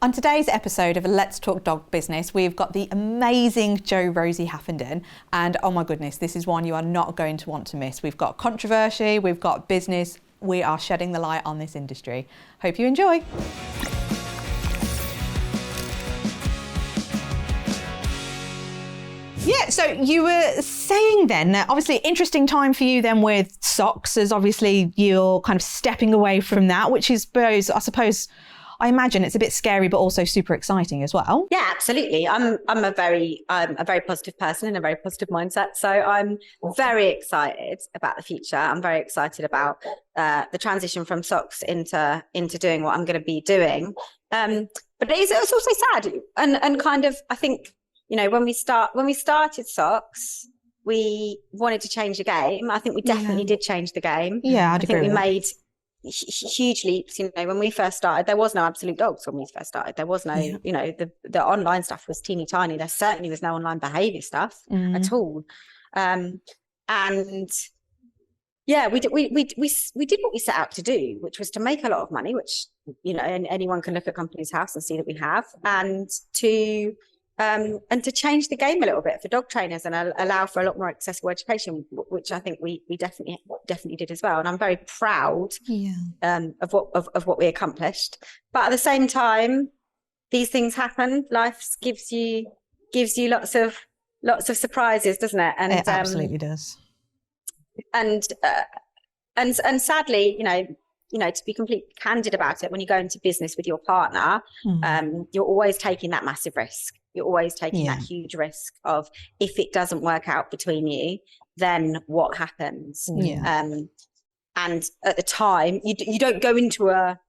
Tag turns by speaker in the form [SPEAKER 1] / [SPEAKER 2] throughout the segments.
[SPEAKER 1] On today's episode of Let's Talk Dog Business, we've got the amazing Jo-Rosie Haffenden, and oh my goodness, this is one you are not going to want to miss. We've got controversy, we've got business, we are shedding the light on this industry. Hope you enjoy. Yeah, so you were saying then that obviously interesting time for you then with socks, as obviously you're kind of stepping away from that, which is, I suppose, I imagine it's a bit scary, but also super exciting as well.
[SPEAKER 2] Yeah, absolutely. I'm a very positive person in a very positive mindset. So I'm very excited about the future. I'm very excited about the transition from socks into doing what I'm going to be doing. But it's also sad and kind of, I think, you know, when we started socks, we wanted to change the game. I think we definitely did change the game.
[SPEAKER 1] Yeah,
[SPEAKER 2] I think we made huge leaps. You know, when we first started, there was no Absolute Dogs. When we first started, there was no, you know, the online stuff was teeny tiny. There certainly was no online behavior stuff at all. And yeah, we did what we set out to do, which was to make a lot of money, which, you know, and anyone can look at Companies House and see that we have, and to change the game a little bit for dog trainers and allow for a lot more accessible education, which I think we definitely did as well. And I'm very proud of what we accomplished. But at the same time, these things happen. Life gives you lots of surprises, doesn't it? And
[SPEAKER 1] it absolutely does.
[SPEAKER 2] And sadly, you know, to be completely candid about it, when you go into business with your partner, you're always taking that massive risk. You're always taking that huge risk of, if it doesn't work out between you, then what happens? And at the time, you don't go into a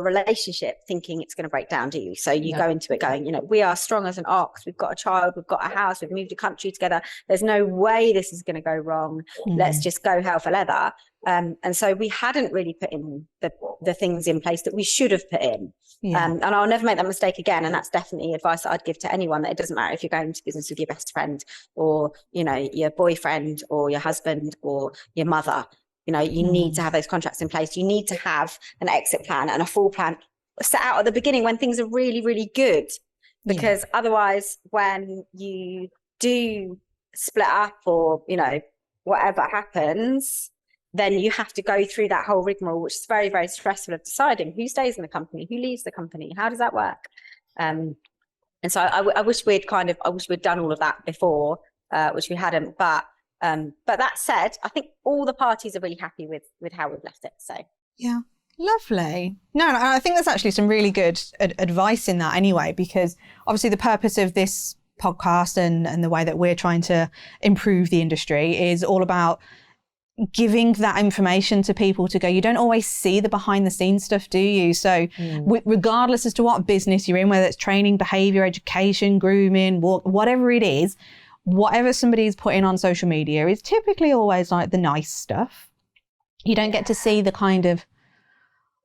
[SPEAKER 2] relationship thinking it's going to break down, do you? So you go into it going, you know, we are strong as an ox. We've got a child. We've got a house. We've moved a country together. There's no way this is going to go wrong. Let's just go hell for leather. And so we hadn't really put in the things in place that we should have put in. And I'll never make that mistake again. And that's definitely advice that I'd give to anyone, that it doesn't matter if you're going into business with your best friend, or, you know, your boyfriend or your husband or your mother. You know, you need to have those contracts in place. You need to have an exit plan and a full plan set out at the beginning when things are really, really good. Because otherwise, when you do split up or, you know, whatever happens, then you have to go through that whole rigmarole, which is very, very stressful, of deciding who stays in the company, who leaves the company, how does that work? And so I wish we'd done all of that before, which we hadn't. But that said, I think all the parties are really happy with how we've left it. So
[SPEAKER 1] yeah, lovely. No, I think there's actually some really good advice in that anyway, because obviously the purpose of this podcast and the way that we're trying to improve the industry is all about giving that information to people to go, you don't always see the behind the scenes stuff, do you? So regardless as to what business you're in, whether it's training, behavior, education, grooming, whatever it is, whatever somebody's putting on social media is typically always like the nice stuff. You don't get to see the kind of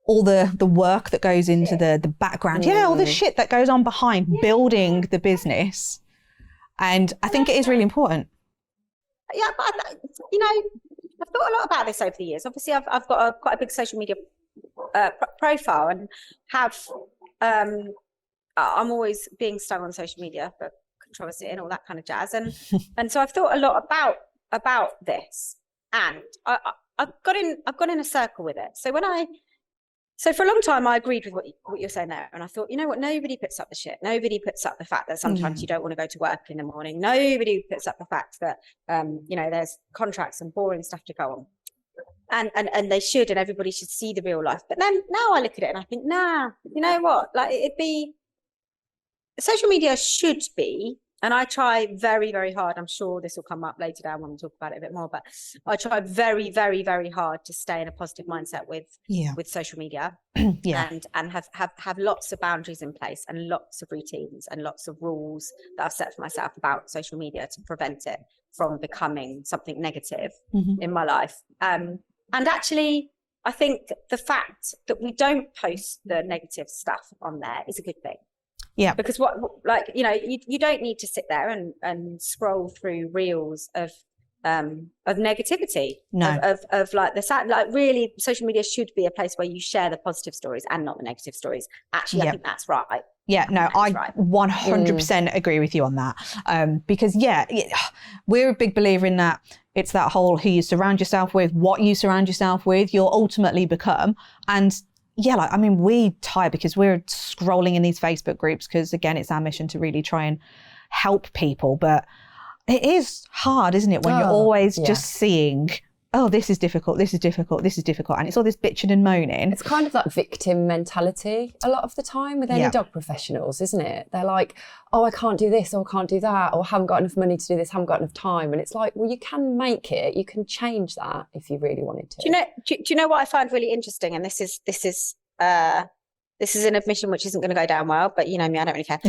[SPEAKER 1] all the work that goes into the background. All the shit that goes on behind building the business. And I think it is really important.
[SPEAKER 2] Yeah, but you know, I've thought a lot about this over the years. Obviously, I've got quite a big social media profile, and I'm always being stung on social media for controversy and all that kind of jazz. And so I've thought a lot about this, and I've gone in a circle with it. So for a long time, I agreed with what you're saying there. And I thought, you know what? Nobody puts up the shit. Nobody puts up the fact that sometimes you don't want to go to work in the morning. Nobody puts up the fact that, you know, there's contracts and boring stuff to go on. And they should, and everybody should see the real life. But then now I look at it and I think, nah, you know what? Like, social media should be, and I try very, very hard. I'm sure this will come up later down when we talk about it a bit more, but I try very, very, very hard to stay in a positive mindset with social media and have lots of boundaries in place and lots of routines and lots of rules that I've set for myself about social media to prevent it from becoming something negative in my life. And actually, I think the fact that we don't post the negative stuff on there is a good thing.
[SPEAKER 1] Yeah.
[SPEAKER 2] Because you know, you don't need to sit there and scroll through reels of of negativity,
[SPEAKER 1] No.
[SPEAKER 2] of like like really social media should be a place where you share the positive stories and not the negative stories. Actually, I think that's right.
[SPEAKER 1] Yeah, no, I 100% agree with you on that. Because we're a big believer in that. It's that whole who you surround yourself with, what you surround yourself with, you'll ultimately become. And we tie because we're scrolling in these Facebook groups because, again, it's our mission to really try and help people. But it is hard, isn't it, when you're always just seeing, oh, this is difficult, this is difficult, this is difficult. And it's all this bitching and moaning.
[SPEAKER 3] It's kind of that victim mentality a lot of the time with any dog professionals, isn't it? They're like, oh, I can't do this, or I can't do that, or I haven't got enough money to do this, haven't got enough time. And it's like, well, you can make it. You can change that if you really wanted to.
[SPEAKER 2] Do you know what I find really interesting? And this is an admission which isn't going to go down well, but you know me, I don't really care.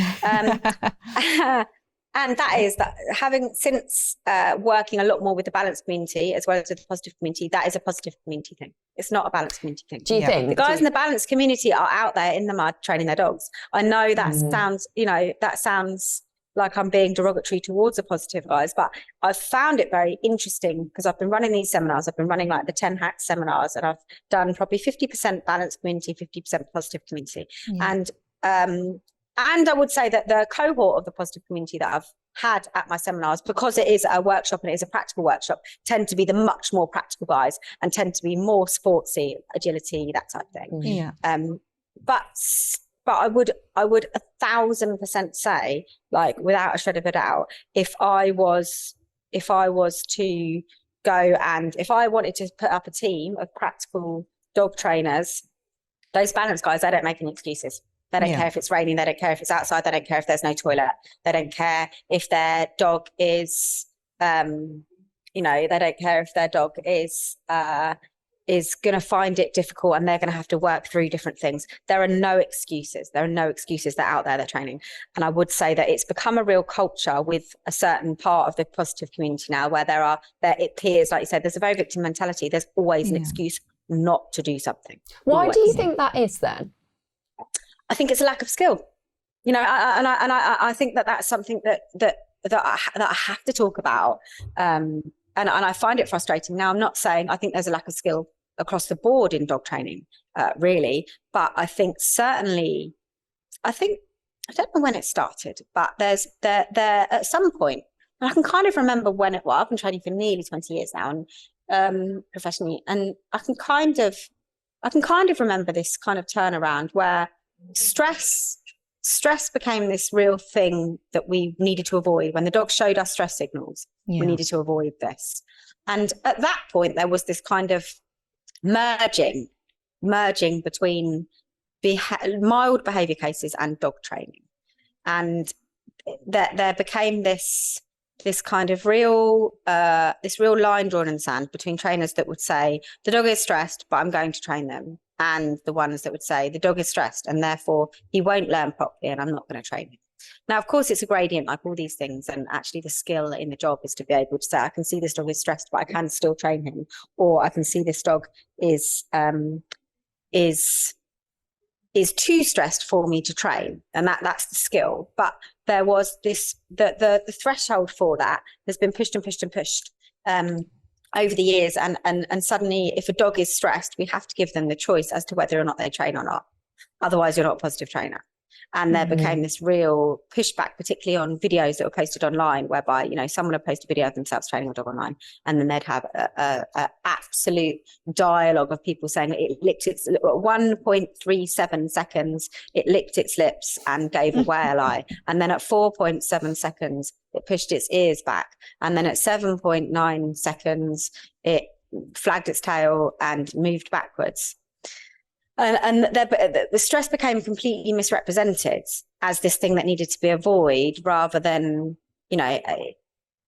[SPEAKER 2] And that is that having since working a lot more with the balanced community as well as with the positive community, that is a positive community thing. It's not a balanced community thing.
[SPEAKER 3] Do you think?
[SPEAKER 2] The guys in the balanced community are out there in the mud training their dogs. I know that sounds like I'm being derogatory towards the positive guys, but I've found it very interesting because I've been running these seminars. I've been running like the 10 hacks seminars, and I've done probably 50% balanced community, 50% positive community. And I would say that the cohort of the positive community that I've had at my seminars, because it is a workshop and it is a practical workshop, tend to be the much more practical guys and tend to be more sportsy, agility, that type of thing.
[SPEAKER 1] Yeah.
[SPEAKER 2] But I would 1,000% say, like without a shred of a doubt, if I was to go and if I wanted to put up a team of practical dog trainers, those balance guys, they don't make any excuses. They don't care if it's raining. They don't care if it's outside. They don't care if there's no toilet. They don't care if their dog is, they don't care if their dog is going to find it difficult and they're going to have to work through different things. There are no excuses. There are no excuses that out there they're training. And I would say that it's become a real culture with a certain part of the positive community now where it appears, like you said, there's a very victim mentality. There's always an excuse not to do something.
[SPEAKER 3] Why do you think that is then?
[SPEAKER 2] I think it's a lack of skill, I think that that's something that I have to talk about, and I find it frustrating. Now, I'm not saying I think there's a lack of skill across the board in dog training, really, but I think certainly, I don't know when it started, but there at some point, and I can kind of remember when it was. I've been training for nearly 20 years now, and professionally, and I can kind of remember this kind of turnaround where stress became this real thing that we needed to avoid. When the dog showed us stress signals, we needed to avoid this. And at that point, there was this kind of merging between mild behavior cases and dog training. And there became this kind of real line drawn in the sand between trainers that would say, the dog is stressed, but I'm going to train them. And the ones that would say the dog is stressed and therefore he won't learn properly and I'm not going to train him. Now, of course, it's a gradient like all these things. And actually the skill in the job is to be able to say, I can see this dog is stressed, but I can still train him. Or I can see this dog is too stressed for me to train. And that's the skill. But there was the threshold for that has been pushed and pushed and pushed. Over the years, and suddenly if a dog is stressed, we have to give them the choice as to whether or not they train or not. Otherwise, you're not a positive trainer. And there became this real pushback, particularly on videos that were posted online, whereby, someone would post a video of themselves training a dog online, and then they'd have a absolute dialogue of people saying it licked its 1.37 seconds, it licked its lips and gave a whale eye. And then at 4.7 seconds, it pushed its ears back. And then at 7.9 seconds, it flagged its tail and moved backwards. And the stress became completely misrepresented as this thing that needed to be avoided, rather than,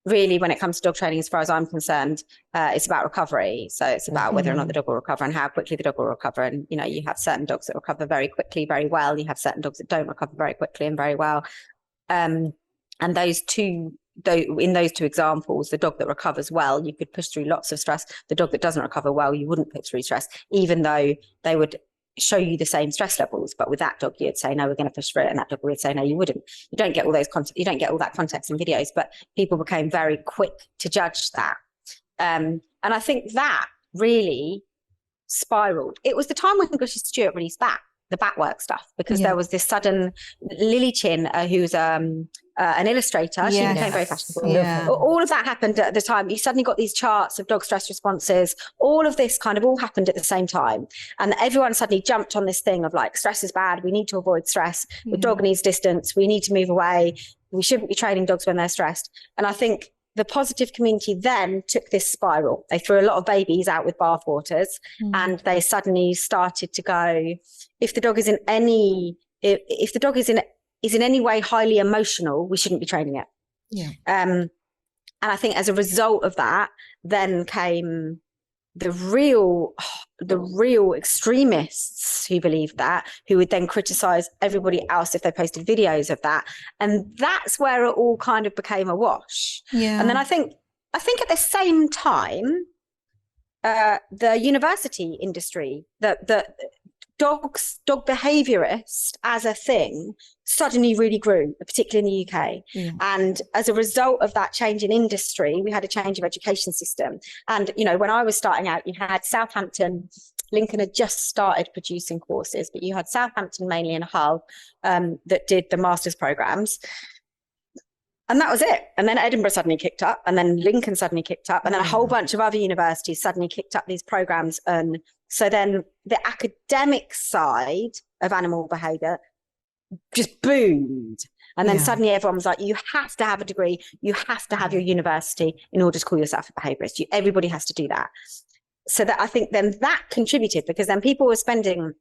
[SPEAKER 2] really when it comes to dog training, as far as I'm concerned, it's about recovery. So it's about whether or not the dog will recover and how quickly the dog will recover. And, you have certain dogs that recover very quickly, very well. You have certain dogs that don't recover very quickly and very well. And in those two examples, the dog that recovers well, you could push through lots of stress. The dog that doesn't recover well, you wouldn't put through stress, even though they would show you the same stress levels. But with that dog, you'd say, no, we're going to push through it. And that dog would say, no, you wouldn't. You don't get all that context in videos, but people became very quick to judge that. And I think that really spiraled. It was the time when Gushy Stewart released the backwork stuff, because there was this sudden Lily Chin, who's an illustrator. She became very fashionable. All of that happened at the time. You suddenly got these charts of dog stress responses. All of this kind of all happened at the same time. And everyone suddenly jumped on this thing of like, stress is bad. We need to avoid stress. The dog needs distance. We need to move away. We shouldn't be training dogs when they're stressed. And I think the positive community then took this spiral. They threw a lot of babies out with bathwaters, and they suddenly started to go, if the dog is in any way highly emotional, we shouldn't be training it. And I think as a result of that, then came the real extremists who believed that, who would then criticize everybody else if they posted videos of that. And that's where it all kind of became a wash. And then I think at the same time, the university industry, the dog behaviorist as a thing suddenly really grew, particularly in the UK. And as a result of that change in industry, we had a change of education system. And, you know, when I was starting out, you had Southampton, Lincoln had just started producing courses, but you had Southampton mainly in Hull that did the master's programs. And that was it. And then Edinburgh suddenly kicked up, and then Lincoln suddenly kicked up, and then a whole bunch of other universities suddenly kicked up these programs. And so then the academic side of animal behaviour just boomed. And then suddenly everyone was like, you have to have a degree, you have to have your university in order to call yourself a behaviourist. Everybody has to do that. So that I think then that contributed, because then people were spending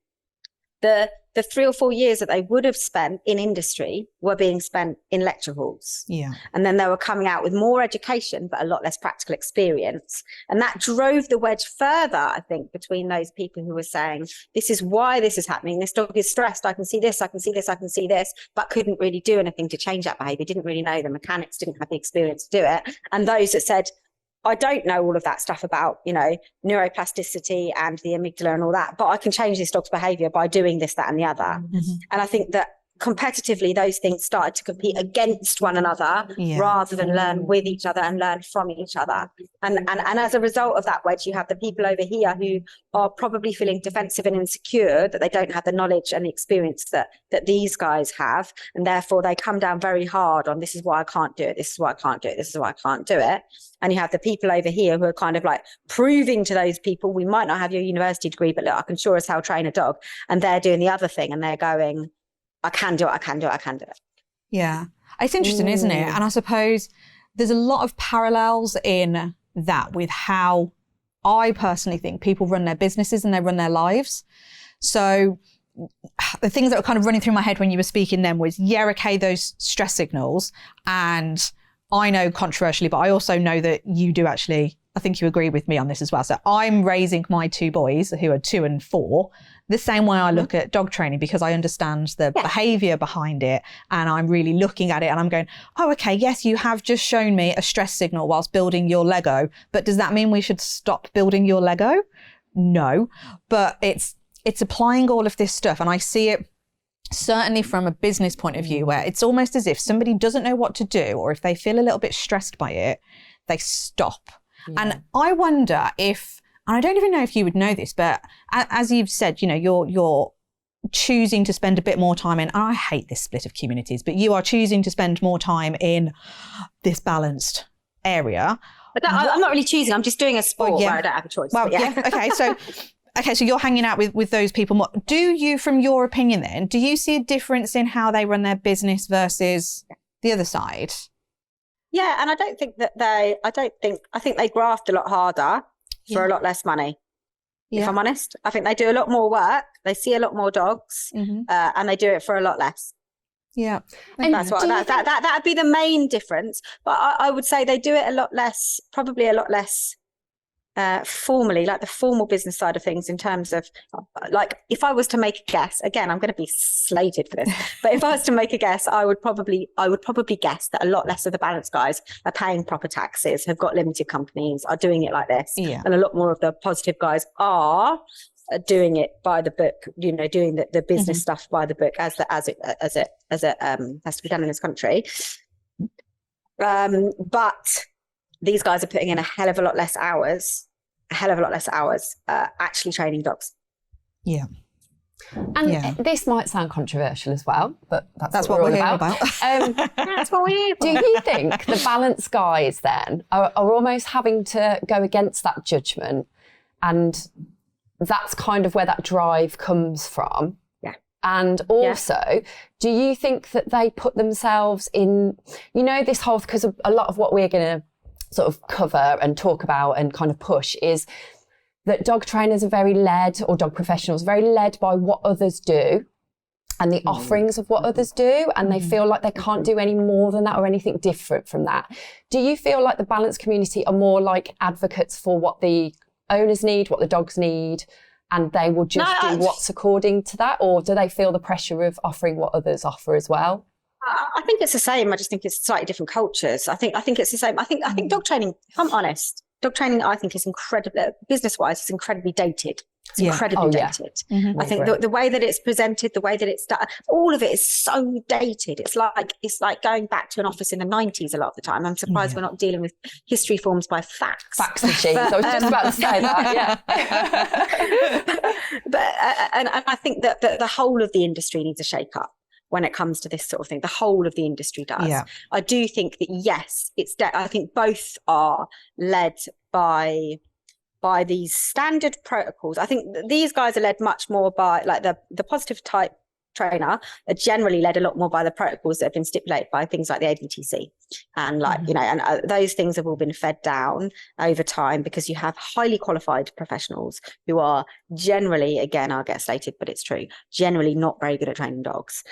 [SPEAKER 2] the 3 or 4 years that they would have spent in industry were being spent in lecture halls. And then they were coming out with more education, but a lot less practical experience. And that drove the wedge further, I think, between those people who were saying, this is why this is happening. This dog is stressed. I can see this, I can see this, I can see this, but couldn't really do anything to change that behavior. Didn't really know the mechanics, didn't have the experience to do it. And those that said, I don't know all of that stuff about, you know, neuroplasticity and the amygdala and all that, but I can change this dog's behavior by doing this, that, and the other. And I think that competitively, those things started to compete against one another rather than learn with each other and learn from each other. And as a result of that wedge, you have the people over here who are probably feeling defensive and insecure that they don't have the knowledge and the experience that these guys have. And therefore they come down very hard on, this is why I can't do it. This is why I can't do it. This is why I can't do it. And you have the people over here who are kind of like proving to those people, we might not have your university degree, but look, I can sure as hell train a dog. And they're doing the other thing, and they're going, I can do it, I can do it, I can do it.
[SPEAKER 1] Yeah. It's interesting, isn't it? And I suppose there's a lot of parallels in that with how I personally think people run their businesses and they run their lives. So the things that were kind of running through my head when you were speaking then was, okay, those stress signals. And I know controversially, but I also know that you do actually, I think you agree with me on this as well. So I'm raising my 2 boys who are 2 and 4 the same way I look at dog training, because I understand the behavior behind it, and I'm really looking at it and I'm going, oh, okay, yes, you have just shown me a stress signal whilst building your Lego, but does that mean we should stop building your Lego? No, but it's applying all of this stuff. And I see it certainly from a business point of view, where it's almost as if somebody doesn't know what to do, or if they feel a little bit stressed by it, they stop. And I wonder if, and I don't even know if you would know this, but as you've said, you know, you're choosing to spend a bit more time in, and I hate this split of communities, but you are choosing to spend more time in this balanced area.
[SPEAKER 2] But I'm not really choosing, I'm just doing a sport where I don't have a choice.
[SPEAKER 1] Well, okay, so you're hanging out with those people more. Do you, from your opinion then, do you see a difference in how they run their business versus the other side?
[SPEAKER 2] Yeah, and I think they graft a lot harder for a lot less money. If I'm honest, I think they do a lot more work. They see a lot more dogs, and they do it for a lot less.
[SPEAKER 1] Yeah,
[SPEAKER 2] and that's what that would be the main difference. But I would say they do it a lot less, probably a lot less formally, like the formal business side of things, in terms of, like, if I was to make a guess, again, I'm going to be slated for this, but if I was to make a guess, I would probably guess that a lot less of the balance guys are paying proper taxes, have got limited companies, are doing it like this, and a lot more of the positive guys are doing it by the book, you know, doing the business stuff by the book, as it has to be done in this country. But these guys are putting in a hell of a lot less hours actually training dogs.
[SPEAKER 1] Yeah.
[SPEAKER 3] And this might sound controversial as well, but that's what
[SPEAKER 1] we're
[SPEAKER 3] we're
[SPEAKER 1] here
[SPEAKER 3] all
[SPEAKER 1] about.
[SPEAKER 2] That's what we're here for.
[SPEAKER 3] Do you think the balance guys then are almost having to go against that judgment, and that's kind of where that drive comes from?
[SPEAKER 2] Yeah.
[SPEAKER 3] And also, do you think that they put themselves in, this whole, because a lot of what we're going to sort of cover and talk about and kind of push is that dog trainers are very led, or dog professionals, very led by what others do and the offerings of what others do. And they feel like they can't do any more than that or anything different from that. Do you feel like the balance community are more like advocates for what the owners need, what the dogs need, and they will just do what's according to that? Or do they feel the pressure of offering what others offer as well?
[SPEAKER 2] I think it's the same. I just think it's slightly different cultures. I think it's the same. I think dog training, if I'm honest, dog training, I think, is incredibly, business-wise, it's incredibly dated. It's incredibly dated. I think the way that it's presented, the way that it's done, all of it is so dated. It's like going back to an office in the 90s a lot of the time. I'm surprised we're not dealing with history forms by fax.
[SPEAKER 3] Fax machines. I was just about to say that,
[SPEAKER 2] But and I think that the whole of the industry needs a shake-up when it comes to this sort of thing. The whole of the industry does. Yeah. I do think that, yes, I think both are led by these standard protocols. I think these guys are led much more by, like, the positive type trainer are generally led a lot more by the protocols that have been stipulated by things like the ABTC, and those things have all been fed down over time, because you have highly qualified professionals who are generally, again, I'll get slated, but it's true, generally not very good at training dogs,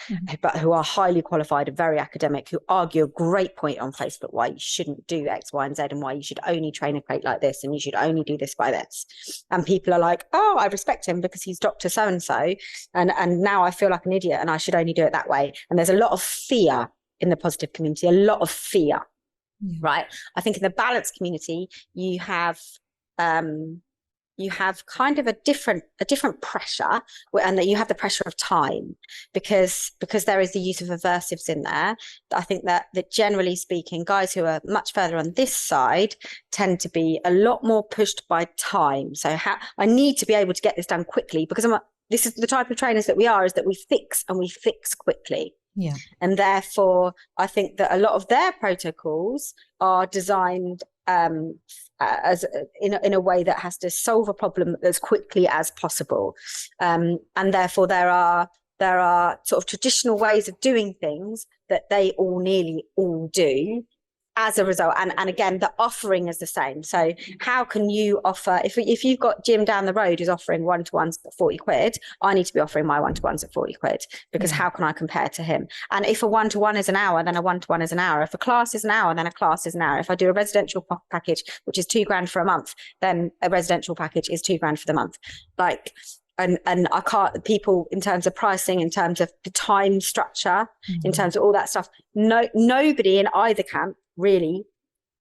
[SPEAKER 2] but who are highly qualified and very academic, who argue a great point on Facebook why you shouldn't do X, Y, and Z, and why you should only train a crate like this, and you should only do this by this. And people are like, oh, I respect him because he's Dr. So-and-so, and now I feel like an idiot and I should only do it that way. And there's a lot of fear in the positive community, a lot of fear, right? I think in the balance community, you have kind of a different pressure, and that you have the pressure of time, because there is the use of aversives in there. I think that generally speaking, guys who are much further on this side tend to be a lot more pushed by time. So I need to be able to get this done quickly, because this is the type of trainers that we are, is that we fix quickly. Yeah. And therefore, I think that a lot of their protocols are designed as in a way that has to solve a problem as quickly as possible. And therefore, there are sort of traditional ways of doing things that they nearly all do. As a result, and again, the offering is the same. So how can you offer, if you've got Jim down the road who's offering one-to-ones at 40 quid, I need to be offering my one-to-ones at 40 quid, because how can I compare to him? And if a one-to-one is an hour, then a one-to-one is an hour. If a class is an hour, then a class is an hour. If I do a residential package, which is $2,000 for a month, then a residential package is $2,000 for the month. Like, and I can't, people, in terms of pricing, in terms of the time structure, in terms of all that stuff, nobody in either camp really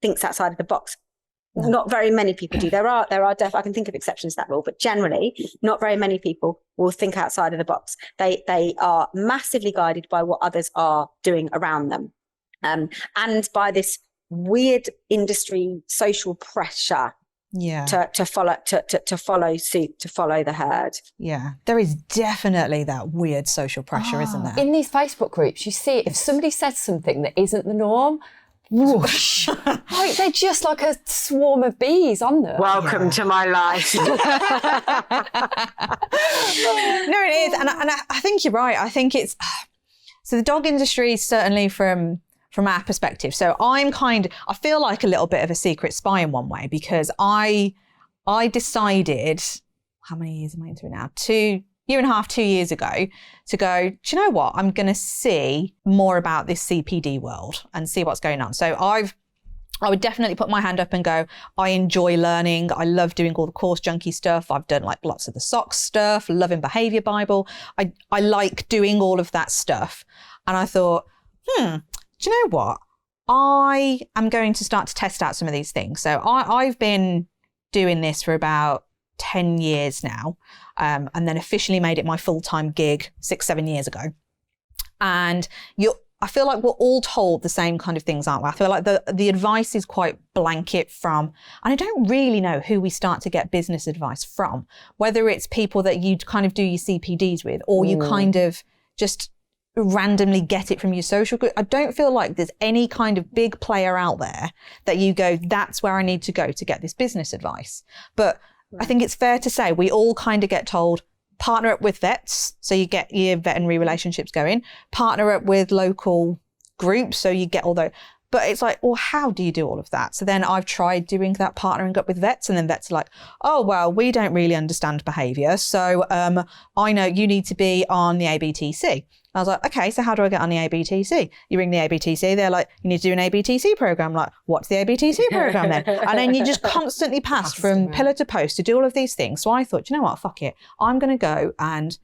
[SPEAKER 2] thinks outside of the box. No. Not very many people do. There are I can think of exceptions to that rule, but generally not very many people will think outside of the box. They are massively guided by what others are doing around them, and by this weird industry social pressure to follow suit, to follow the herd.
[SPEAKER 1] Yeah, there is definitely that weird social pressure, isn't there?
[SPEAKER 3] In these Facebook groups, you see if somebody says something that isn't the norm, whoosh, like they're just like a swarm of bees on them.
[SPEAKER 2] Welcome to my life.
[SPEAKER 1] No, it is, and I think you're right. I think it's so the dog industry, certainly from our perspective. So I feel like a little bit of a secret spy in one way, because I decided, how many years am I into now? 2 years ago, to go, do you know what? I'm going to see more about this CPD world and see what's going on. So I would definitely put my hand up and go, I enjoy learning. I love doing all the course junkie stuff. I've done like lots of the socks stuff, loving Behavior Bible. I like doing all of that stuff. And I thought, do you know what? I am going to start to test out some of these things. So I've been doing this for about 10 years now, and then officially made it my full-time gig 6-7 years ago. And I feel like we're all told the same kind of things, aren't we? I feel like the advice is quite blanket and I don't really know who we start to get business advice from, whether it's people that you kind of do your CPDs with, or you kind of just randomly get it from your social group. I don't feel like there's any kind of big player out there that you go, that's where I need to go to get this business advice. But I think it's fair to say we all kind of get told, partner up with vets, so you get your veterinary relationships going, partner up with local groups, so you get all those. But it's like, well, how do you do all of that? So then I've tried doing that, partnering up with vets, and then vets are like, oh, well, we don't really understand behaviour, so I know you need to be on the ABTC. I was like, okay, so how do I get on the ABTC? You ring the ABTC, they're like, you need to do an ABTC program. Like, what's the ABTC program then? And then you just constantly pass from pillar to post to do all of these things. So I thought, you know what, fuck it. I'm going to go and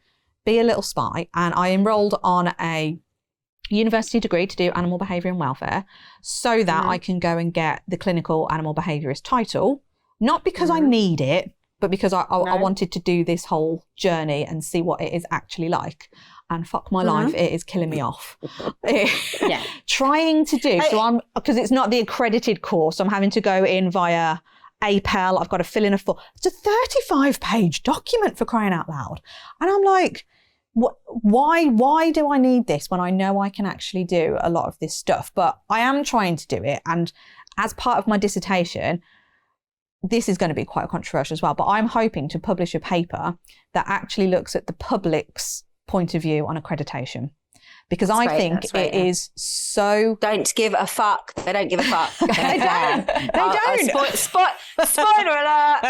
[SPEAKER 1] be a little spy. And I enrolled on a university degree to do animal behaviour and welfare so that I can go and get the clinical animal behaviourist title, not because I need it, but because I wanted to do this whole journey and see what it is actually like. And fuck my life, it is killing me off. Trying to do, because it's not the accredited course, I'm having to go in via APEL. I've got to fill in it's a 35-page document, for crying out loud. And I'm like, why do I need this when I know I can actually do a lot of this stuff? But I am trying to do it. And as part of my dissertation, this is going to be quite controversial as well, but I'm hoping to publish a paper that actually looks at the public's point of view on accreditation, because I think it is so...
[SPEAKER 2] Don't give a fuck. They don't give a fuck.
[SPEAKER 1] They don't.
[SPEAKER 2] Spoiler alert.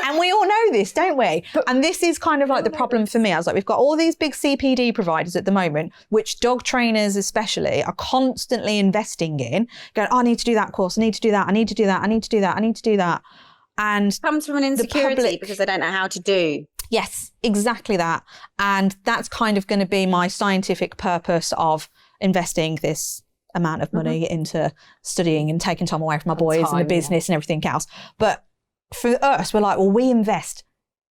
[SPEAKER 1] And we all know this, don't we? And this is kind of like the problem for me. I was like, we've got all these big CPD providers at the moment, which dog trainers especially are constantly investing in, going, oh, I need to do that course, I need to do that, I need to do that, I need to do that, I need to do that. And
[SPEAKER 2] it comes from an insecurity because they don't know how to do.
[SPEAKER 1] Yes, exactly that. And that's kind of going to be my scientific purpose of investing this amount of money into studying and taking time away from my boys and the business and everything else. But for us, we're like, well, we invest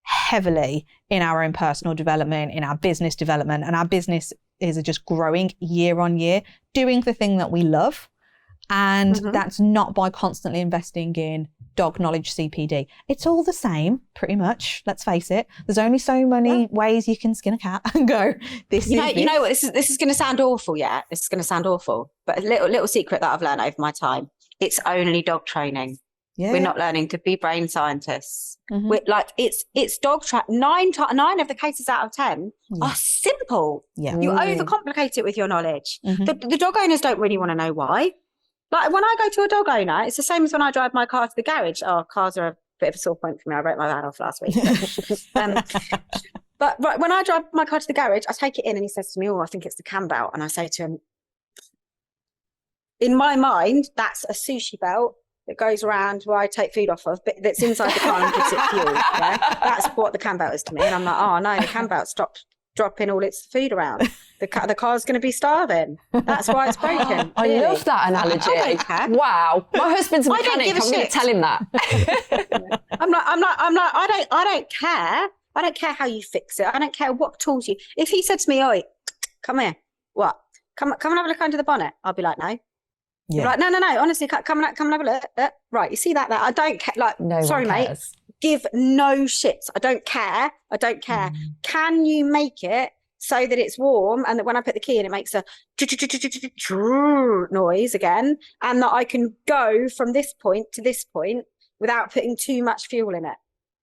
[SPEAKER 1] heavily in our own personal development, in our business development, and our business is just growing year on year, doing the thing that we love. And that's not by constantly investing in dog knowledge CPD. It's all the same, pretty much. Let's face it. There's only so many ways you can skin a cat and go, you
[SPEAKER 2] know what, this is going to sound awful, yeah? This is going to sound awful. But a little secret that I've learned over my time, it's only dog training. Yeah. We're not learning to be brain scientists. We're like, it's dog training. 9 of the cases out of 10 are simple. Yeah. You overcomplicate it with your knowledge. The dog owners don't really want to know why. Like when I go to a dog owner, it's the same as when I drive my car to the garage. Oh, cars are a bit of a sore point for me. I wrote my van off last week. But when I drive my car to the garage, I take it in and he says to me, oh, I think it's the cam belt. And I say to him, in my mind, that's a sushi belt that goes around where I take food off of, but that's inside the car and gives it fuel. Yeah? That's what the cam belt is to me. And I'm like, oh no, the cam belt stopped dropping all its food around. The car's going to be starving. That's why it's broken.
[SPEAKER 3] I love that analogy. Wow, my husband's a mechanic. I'm going to tell him that.
[SPEAKER 2] I don't care. I don't care how you fix it. I don't care what tools you. If he said to me, "Oi, come here," what? Come and have a look under the bonnet. I'll be like, no. Yeah. Like, no. Honestly, come and have a look. Right, you see that? I don't care. Like, no, sorry, mate. Give no shits. I don't care. Can you make it so that it's warm and that when I put the key in, it makes a noise again, and that I can go from this point to this point without putting too much fuel in it?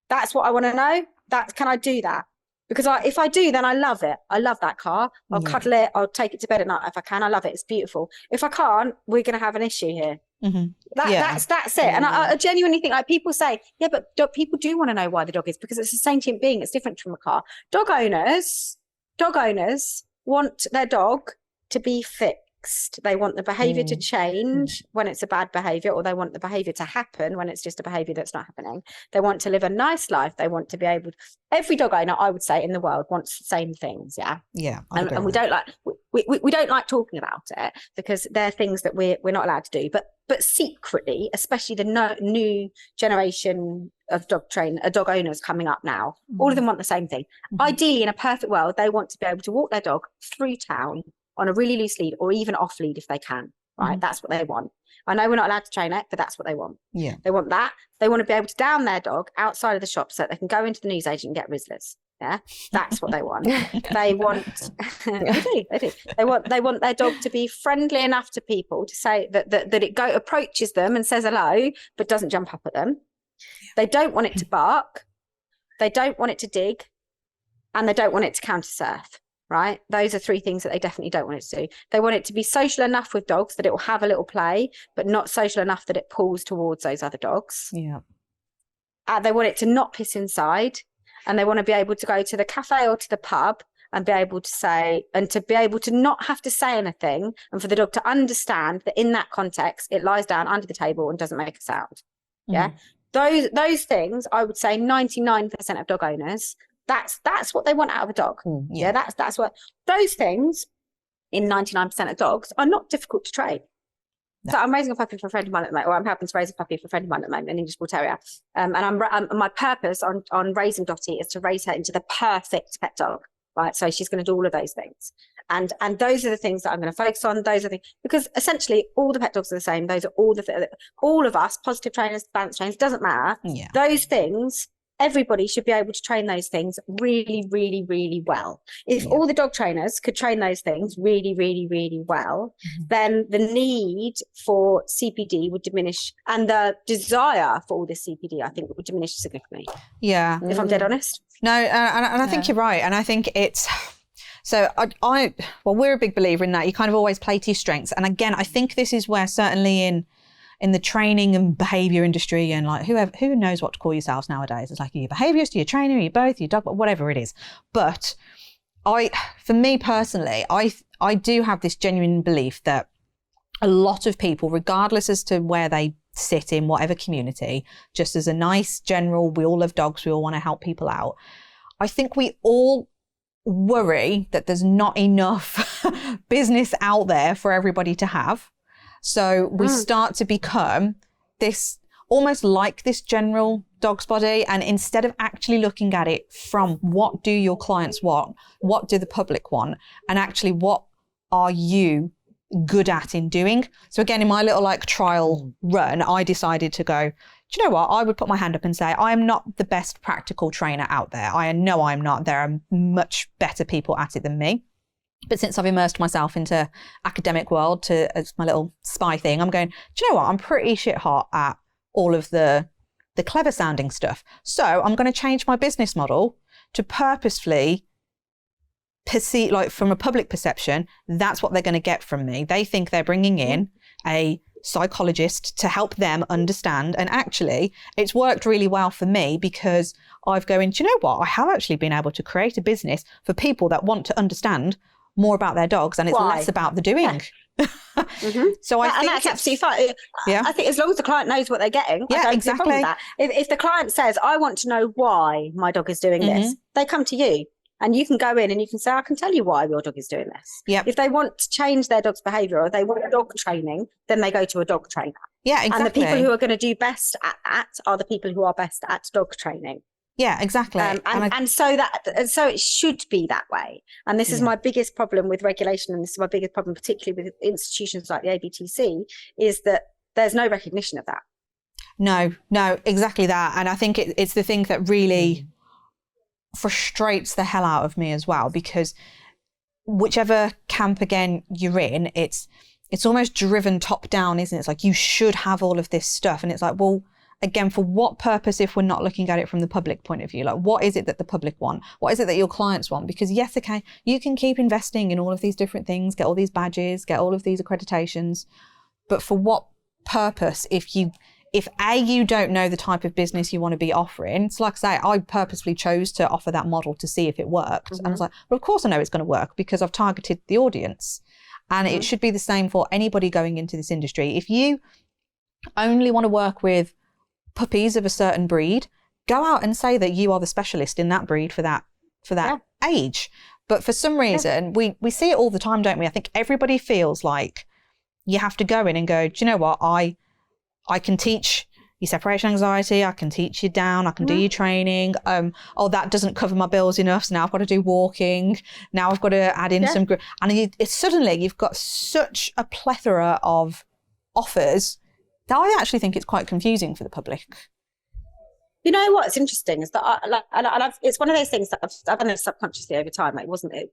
[SPEAKER 2] That's what I want to know. Can I do that? Because if I do, then I love it. I love that car. I'll cuddle it. I'll take it to bed at night if I can. I love it. It's beautiful. If I can't, we're going to have an issue here. That's it. And I genuinely think, like, people say, yeah, but people do want to know why the dog is, because it's a sentient being. It's different from a car. Dog owners want their dog to be fixed. They want the behavior to change when it's a bad behavior, or they want the behavior to happen when it's just a behavior that's not happening. They want to live a nice life. They want to be able to, every dog owner, I would say, in the world wants the same things. And we don't we don't like talking about it because they're things that we're not allowed to do. But secretly, especially the new generation of dog owners coming up now, all of them want the same thing. Ideally, in a perfect world, they want to be able to walk their dog through town on a really loose lead or even off lead if they can, right? That's what they want. I know we're not allowed to train it, but that's what they want.
[SPEAKER 1] Yeah.
[SPEAKER 2] They want that. They want to be able to down their dog outside of the shop so that they can go into the newsagent and get Rizzlers. Yeah, that's what they want. They want they do. They want their dog to be friendly enough to people to say that it approaches them and says hello, but doesn't jump up at them. They don't want it to bark. They don't want it to dig, and they don't want it to counter surf. Right? Those are three things that they definitely don't want it to do. They want it to be social enough with dogs that it will have a little play, but not social enough that it pulls towards those other dogs.
[SPEAKER 1] Yeah.
[SPEAKER 2] They want it to not piss inside. And they want to be able to go to the cafe or to the pub and be able to say, and to be able to not have to say anything, and for the dog to understand that in that context, it lies down under the table and doesn't make a sound. Yeah. Those things, I would say 99% of dog owners, that's what they want out of a dog. Yeah. That's what those things in 99% of dogs are not difficult to train. No. So I'm raising a puppy for a friend of mine at the moment, or I'm helping to raise a puppy for a friend of mine at the moment, an English Bull Terrier. And my purpose on raising Dottie is to raise her into the perfect pet dog, right? So she's going to do all of those things. And those are the things that I'm going to focus on. Those are the, because essentially all the pet dogs are the same. Those are all of us, positive trainers, balance trainers, doesn't matter.
[SPEAKER 1] Yeah. Those
[SPEAKER 2] things, everybody should be able to train those things really, really, really well. If all the dog trainers could train those things really, really, really well, then the need for CPD would diminish, and the desire for all this CPD, I think, would diminish significantly.
[SPEAKER 1] Yeah.
[SPEAKER 2] If I'm dead honest.
[SPEAKER 1] No, and I think you're right. And I think it's, so well, we're a big believer in that. You kind of always play to your strengths. And again, I think this is where certainly in the training and behavior industry, and like who knows what to call yourselves nowadays. It's like, are you a behaviorist, are you a trainer, are you both, are you dog, whatever it is. But for me personally, I do have this genuine belief that a lot of people, regardless as to where they sit in whatever community, just as a nice general, we all love dogs, we all want to help people out. I think we all worry that there's not enough business out there for everybody to have. So we start to become this, almost like this general dog's body. And instead of actually looking at it from what do your clients want, what do the public want, and actually what are you good at in doing? So again, in my little like trial run, I decided to go, do you know what? I would put my hand up and say, I am not the best practical trainer out there. I know I'm not. There are much better people at it than me. But since I've immersed myself into academic world as my little spy thing, I'm going, do you know what? I'm pretty shit hot at all of the clever sounding stuff. So I'm going to change my business model to purposefully perceive, like from a public perception, that's what they're going to get from me. They think they're bringing in a psychologist to help them understand. And actually, it's worked really well for me because I've going, do you know what? I have actually been able to create a business for people that want to understand more about their dogs, and it's less about the doing. So I think
[SPEAKER 2] that's absolutely fine.
[SPEAKER 1] Yeah.
[SPEAKER 2] I think as long as the client knows what they're getting,
[SPEAKER 1] yeah,
[SPEAKER 2] I don't
[SPEAKER 1] exactly.
[SPEAKER 2] see a problem with that. If the client says, I want to know why my dog is doing this, they come to you. And you can go in and you can say, I can tell you why your dog is doing this.
[SPEAKER 1] Yep.
[SPEAKER 2] If they want to change their dog's behaviour or they want dog training, then they go to a dog trainer.
[SPEAKER 1] Yeah, exactly.
[SPEAKER 2] And the people who are going to do best at that are the people who are best at dog training.
[SPEAKER 1] Yeah, exactly.
[SPEAKER 2] So it should be that way. And this is my biggest problem with regulation, and this is my biggest problem, particularly with institutions like the ABTC, is that there's no recognition of that.
[SPEAKER 1] No, exactly that. And I think it's the thing that really frustrates the hell out of me as well, because whichever camp again you're in, it's almost driven top down, isn't it? It's like, you should have all of this stuff. And it's like, well, again, for what purpose if we're not looking at it from the public point of view? Like, what is it that the public want? What is it that your clients want? Because yes, okay, you can keep investing in all of these different things, get all these badges, get all of these accreditations, but for what purpose if you don't know the type of business you want to be offering? So like I say, I purposely chose to offer that model to see if it worked. And I was like, well, of course I know it's going to work because I've targeted the audience. And it should be the same for anybody going into this industry. If you only want to work with puppies of a certain breed, go out and say that you are the specialist in that breed for that age. But for some reason, we see it all the time, don't we? I think everybody feels like you have to go in and go, do you know what? I can teach you separation anxiety. I can teach you down. I can do your training. Oh, that doesn't cover my bills enough. So now I've got to do walking. Now I've got to add in some, and it's suddenly you've got such a plethora of offers that I actually think it's quite confusing for the public.
[SPEAKER 2] You know what's interesting is that it's one of those things that I've done it subconsciously over time.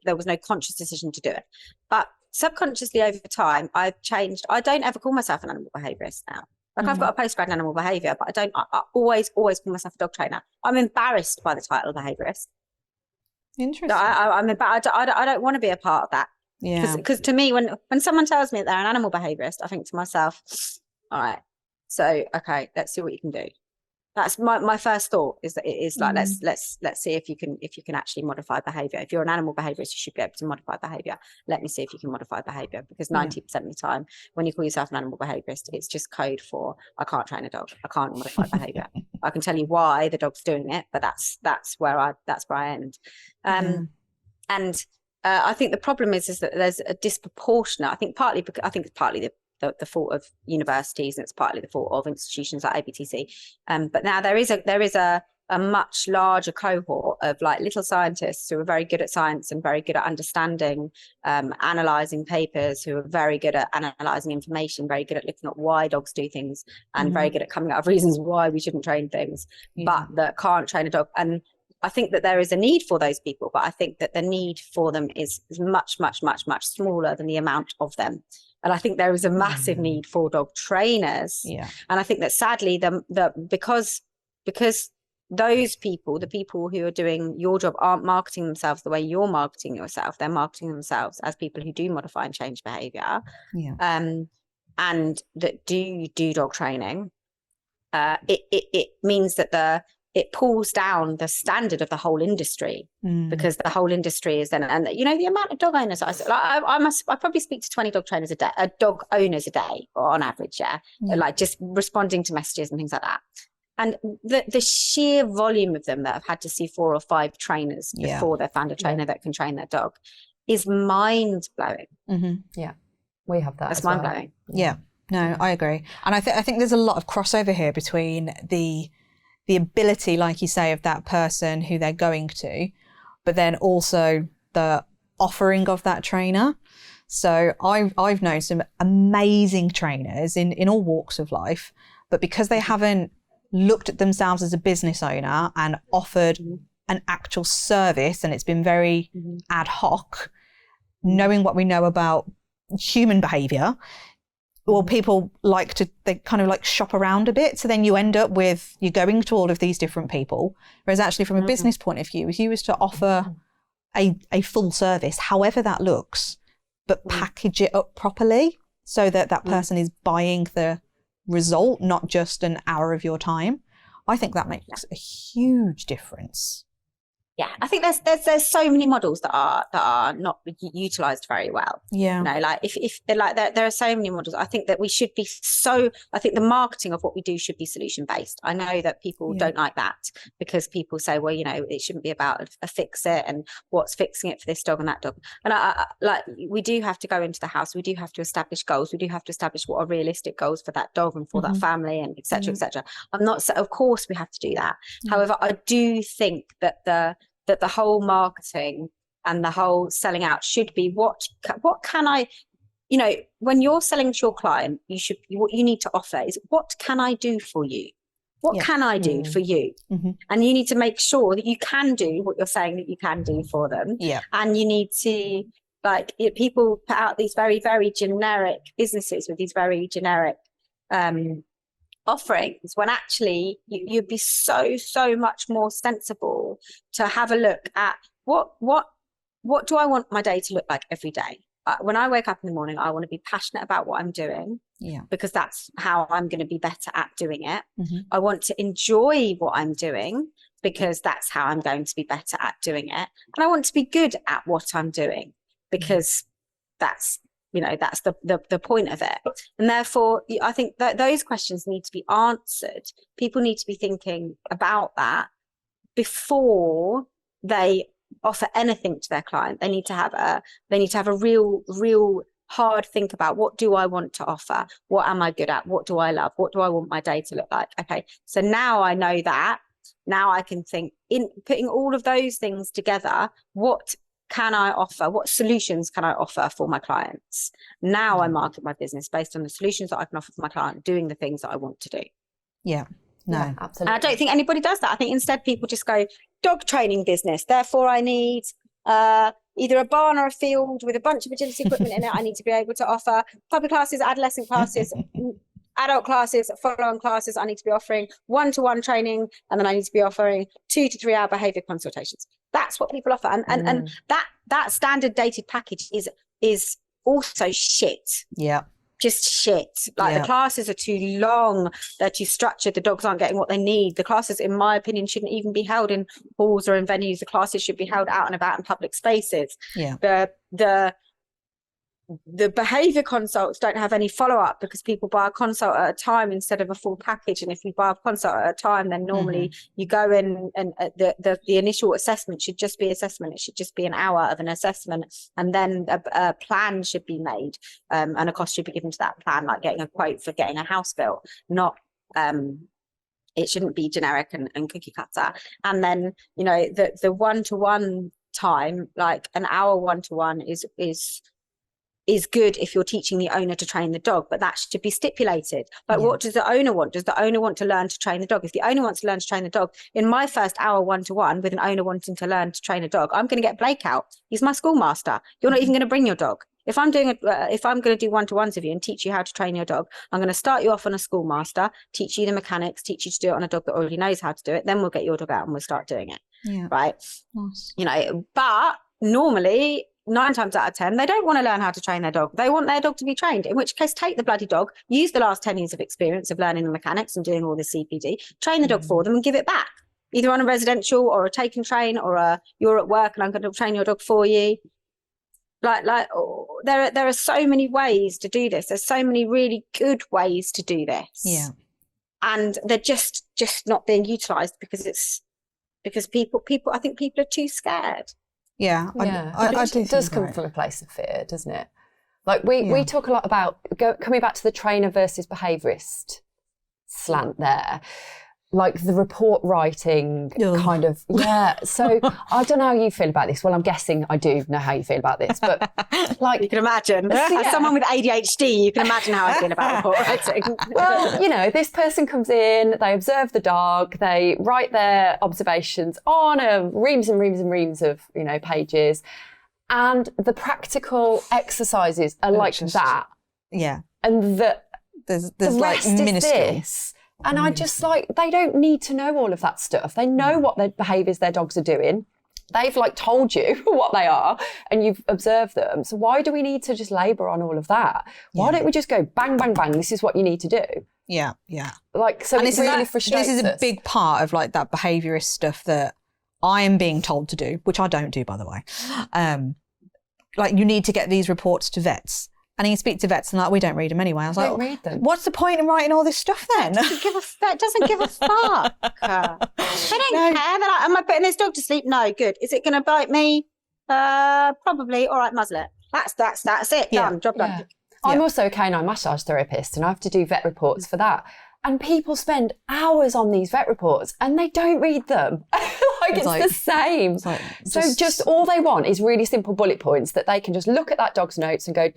[SPEAKER 2] There was no conscious decision to do it, but subconsciously over time, I've changed. I don't ever call myself an animal behaviourist now. Like I've got a postgrad in animal behaviour, but I always call myself a dog trainer. I'm embarrassed by the title behaviourist.
[SPEAKER 1] Interesting.
[SPEAKER 2] I don't want to be a part of that.
[SPEAKER 1] Yeah.
[SPEAKER 2] Because to me, when someone tells me that they're an animal behaviourist, I think to myself, all right, so okay, let's see what you can do. That's my first thought is that it is like let's see if you can actually modify behavior. If you're an animal behaviorist, you should be able to modify behavior. Let me see if you can modify behavior, because 90% of the time when you call yourself an animal behaviorist, it's just code for I can't train a dog, I can't modify behavior. I can tell you why the dog's doing it, but that's where I end. And I think the problem is that there's a disproportionate. I think it's partly the fault of universities, and it's partly the fault of institutions like ABTC. But now there is a much larger cohort of like little scientists who are very good at science and very good at understanding, analysing papers, who are very good at analysing information, very good at looking at why dogs do things, and very good at coming up with reasons why we shouldn't train things, but that can't train a dog. And I think that there is a need for those people, but I think that the need for them is much, much, much, much smaller than the amount of them. And I think there is a massive need for dog trainers. Yeah. And I think that sadly, because those people, the people who are doing your job, aren't marketing themselves the way you're marketing yourself. They're marketing themselves as people who do modify and change behaviour. Yeah. And that do dog training. It means that it pulls down the standard of the whole industry, because the whole industry is then, and you know, the amount of dog owners I probably speak to 20 dog trainers a day, dog owners a day, or on average, like just responding to messages and things like that. And the sheer volume of them that have had to see 4 or 5 trainers before they found a trainer that can train their dog is mind blowing.
[SPEAKER 3] Yeah, we have that.
[SPEAKER 2] That's mind blowing.
[SPEAKER 1] Yeah, no, I agree. And I think there's a lot of crossover here between the ability, like you say, of that person who they're going to, but then also the offering of that trainer. So I've known some amazing trainers in all walks of life, but because they haven't looked at themselves as a business owner and offered an actual service, and it's been very ad hoc, knowing what we know about human behavior, well, people they kind of like shop around a bit. So then you end up with, you're going to all of these different people. Whereas actually from a business point of view, if you was to offer a full service, however that looks, but package it up properly so that that person is buying the result, not just an hour of your time, I think that makes a huge difference.
[SPEAKER 2] Yeah, I think there's so many models that are not utilized very well. Yeah, you know, like if like there are so many models. I think that we should be I think the marketing of what we do should be solution based. I know that people don't like that, because people say, well, you know, it shouldn't be about a fix it and what's fixing it for this dog and that dog. And I like, we do have to go into the house. We do have to establish goals. We do have to establish what are realistic goals for that dog and for that family, and et cetera, et cetera. I'm not, of course we have to do that. However, I do think that the whole marketing and the whole selling out should be what can I, you know, when you're selling to your client, what you need to offer is, what can I do for you? What can I do for you? And you need to make sure that you can do what you're saying that you can do for them. Yeah. And you need to, like, people put out these very, very generic businesses with these very generic offerings, when actually you'd be so much more sensible to have a look at what do I want my day to look like every day. When I wake up in the morning, I want to be passionate about what I'm doing, because that's how I'm going to be better at doing it. I want to enjoy what I'm doing, because that's how I'm going to be better at doing it. And I want to be good at what I'm doing, because that's, you know, that's the point of it. And therefore, I think that those questions need to be answered. People need to be thinking about that before they offer anything to their client, they need to have a real hard think about, what do I want to offer? What am I good at? What do I love? What do I want my day to look like? Okay, so now I know that. Now I can think, in putting all of those things together, what can I offer? What solutions can I offer for my clients? Now I market my business based on the solutions that I can offer for my client, doing the things that I want to do.
[SPEAKER 1] Yeah. No,
[SPEAKER 3] Yeah, absolutely.
[SPEAKER 2] And I don't think anybody does that. I think instead people just go, dog training business, therefore I need either a barn or a field with a bunch of agility equipment in it. I need to be able to offer puppy classes, adolescent classes, adult classes, follow-on classes. I need to be offering one-to-one training, and then I need to be offering 2 to 3 hour behavior consultations. That's what people offer. And that standard dated package is also shit.
[SPEAKER 1] Yeah.
[SPEAKER 2] Just shit. Like, the classes are too long, they're too structured, the dogs aren't getting what they need. The classes, in my opinion, shouldn't even be held in halls or in venues. The classes should be held out and about in public spaces.
[SPEAKER 1] Yeah.
[SPEAKER 2] The behavior consults don't have any follow-up, because people buy a consult at a time instead of a full package. And if you buy a consult at a time, then normally you go in, and the initial assessment should just be assessment. It should just be an hour of an assessment, and then a plan should be made, and a cost should be given to that plan, like getting a quote for getting a house built. Not it shouldn't be generic and cookie cutter. And then, you know, the one-to-one time, like an hour one-to-one is good if you're teaching the owner to train the dog, but that should be stipulated. Like, what does the owner want? Does the owner want to learn to train the dog? If the owner wants to learn to train the dog, in my first hour one-to-one with an owner wanting to learn to train a dog, I'm going to get Blake out. He's my schoolmaster. You're not even going to bring your dog. If I'm going to do one-to-ones with you and teach you how to train your dog, I'm going to start you off on a schoolmaster, teach you the mechanics, teach you to do it on a dog that already knows how to do it. Then we'll get your dog out and we'll start doing it.
[SPEAKER 1] Yeah.
[SPEAKER 2] Right.
[SPEAKER 1] Nice.
[SPEAKER 2] You know, but normally 9 times out of 10, they don't want to learn how to train their dog. They want their dog to be trained, in which case take the bloody dog, use the last 10 years of experience of learning the mechanics and doing all the CPD, train the dog for them and give it back, either on a residential or a take and train, or you're at work and I'm going to train your dog for you. There are so many ways to do this. There's so many really good ways to do this.
[SPEAKER 1] Yeah.
[SPEAKER 2] And they're just not being utilized because people, I think people are too scared.
[SPEAKER 1] Yeah, I do.
[SPEAKER 3] It does come from a place of fear, doesn't it? Like we talk a lot about coming back to the trainer versus behaviourist slant there. Like the report writing kind of, So I don't know how you feel about this. Well, I'm guessing I do know how you feel about this, but like...
[SPEAKER 2] You can imagine. As someone with ADHD, you can imagine how I feel about report writing.
[SPEAKER 3] Well, you know, this person comes in, they observe the dog, they write their observations on reams and reams and reams of, you know, pages, and the practical exercises are like that.
[SPEAKER 1] Yeah.
[SPEAKER 3] And
[SPEAKER 1] there's
[SPEAKER 3] the
[SPEAKER 1] like
[SPEAKER 3] rest is
[SPEAKER 1] minuscule.
[SPEAKER 3] this. And I just like, they don't need to know all of that stuff. They know what the behaviours their dogs are doing. They've like told you what they are and you've observed them. So why do we need to just labour on all of that? Why don't we just go bang, bang, bang, this is what you need to do?
[SPEAKER 1] Yeah, yeah.
[SPEAKER 3] Like, so it's really frustrating.
[SPEAKER 1] This is a big part of like that behaviourist stuff that I am being told to do, which I don't do, by the way. Like, you need to get these reports to vets. And you speak to vets and like, we don't read them anyway. I was like,
[SPEAKER 3] read them.
[SPEAKER 1] What's the point in writing all this stuff then?
[SPEAKER 2] That doesn't give a fuck. They don't care. They're like, am I putting this dog to sleep? No, good. Is it going to bite me? Probably. All right, muzzle it. That's it. Done. Job done.
[SPEAKER 3] Yeah. I'm also a canine massage therapist and I have to do vet reports for that. And people spend hours on these vet reports and they don't read them. It's the same. It's so just all they want is really simple bullet points that they can just look at that dog's notes and go,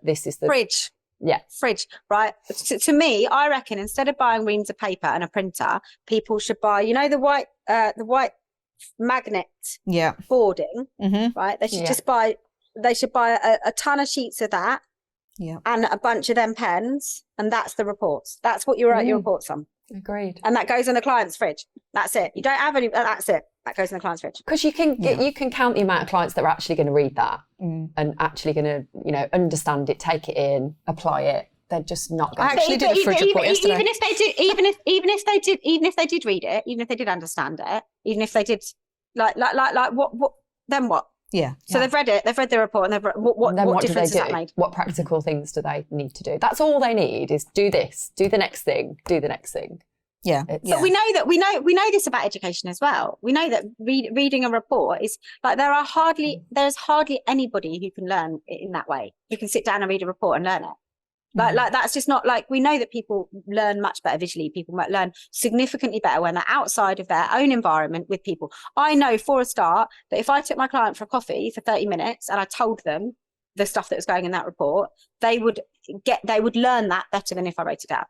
[SPEAKER 3] this is the...
[SPEAKER 2] Fridge.
[SPEAKER 3] Yeah.
[SPEAKER 2] Fridge, right? To me, I reckon instead of buying reams of paper and a printer, people should buy, you know, the white magnet boarding, right? They should just buy, a ton of sheets of that. Yeah. And a bunch of them pens, and that's the reports. That's what you write your reports on.
[SPEAKER 3] Agreed.
[SPEAKER 2] And that goes in the client's fridge. That's it. You don't have any. That's it. That goes in the client's fridge.
[SPEAKER 3] Because you can count the amount of clients that are actually going to read that and actually going to, you know, understand it, take it in, apply it. They're just not going to.
[SPEAKER 1] I actually did a fridge report yesterday.
[SPEAKER 2] Even if they did read it, even if they did understand it, even if they did, like what? Then what?
[SPEAKER 1] Yeah.
[SPEAKER 2] So they've read it, they've read the report, and they've read, what difference has that made?
[SPEAKER 3] What practical things do they need to do? That's all they need is do this, do the next thing, do the next thing.
[SPEAKER 1] Yeah.
[SPEAKER 2] But we know this about education as well. We know that reading a report is like, there's hardly anybody who can learn it in that way. You can sit down and read a report and learn it. Like that's just not, like, we know that people learn much better visually. People might learn significantly better when they're outside of their own environment with people. I know for a start that if I took my client for a coffee for 30 minutes and I told them the stuff that was going in that report, they would learn that better than if I wrote it down.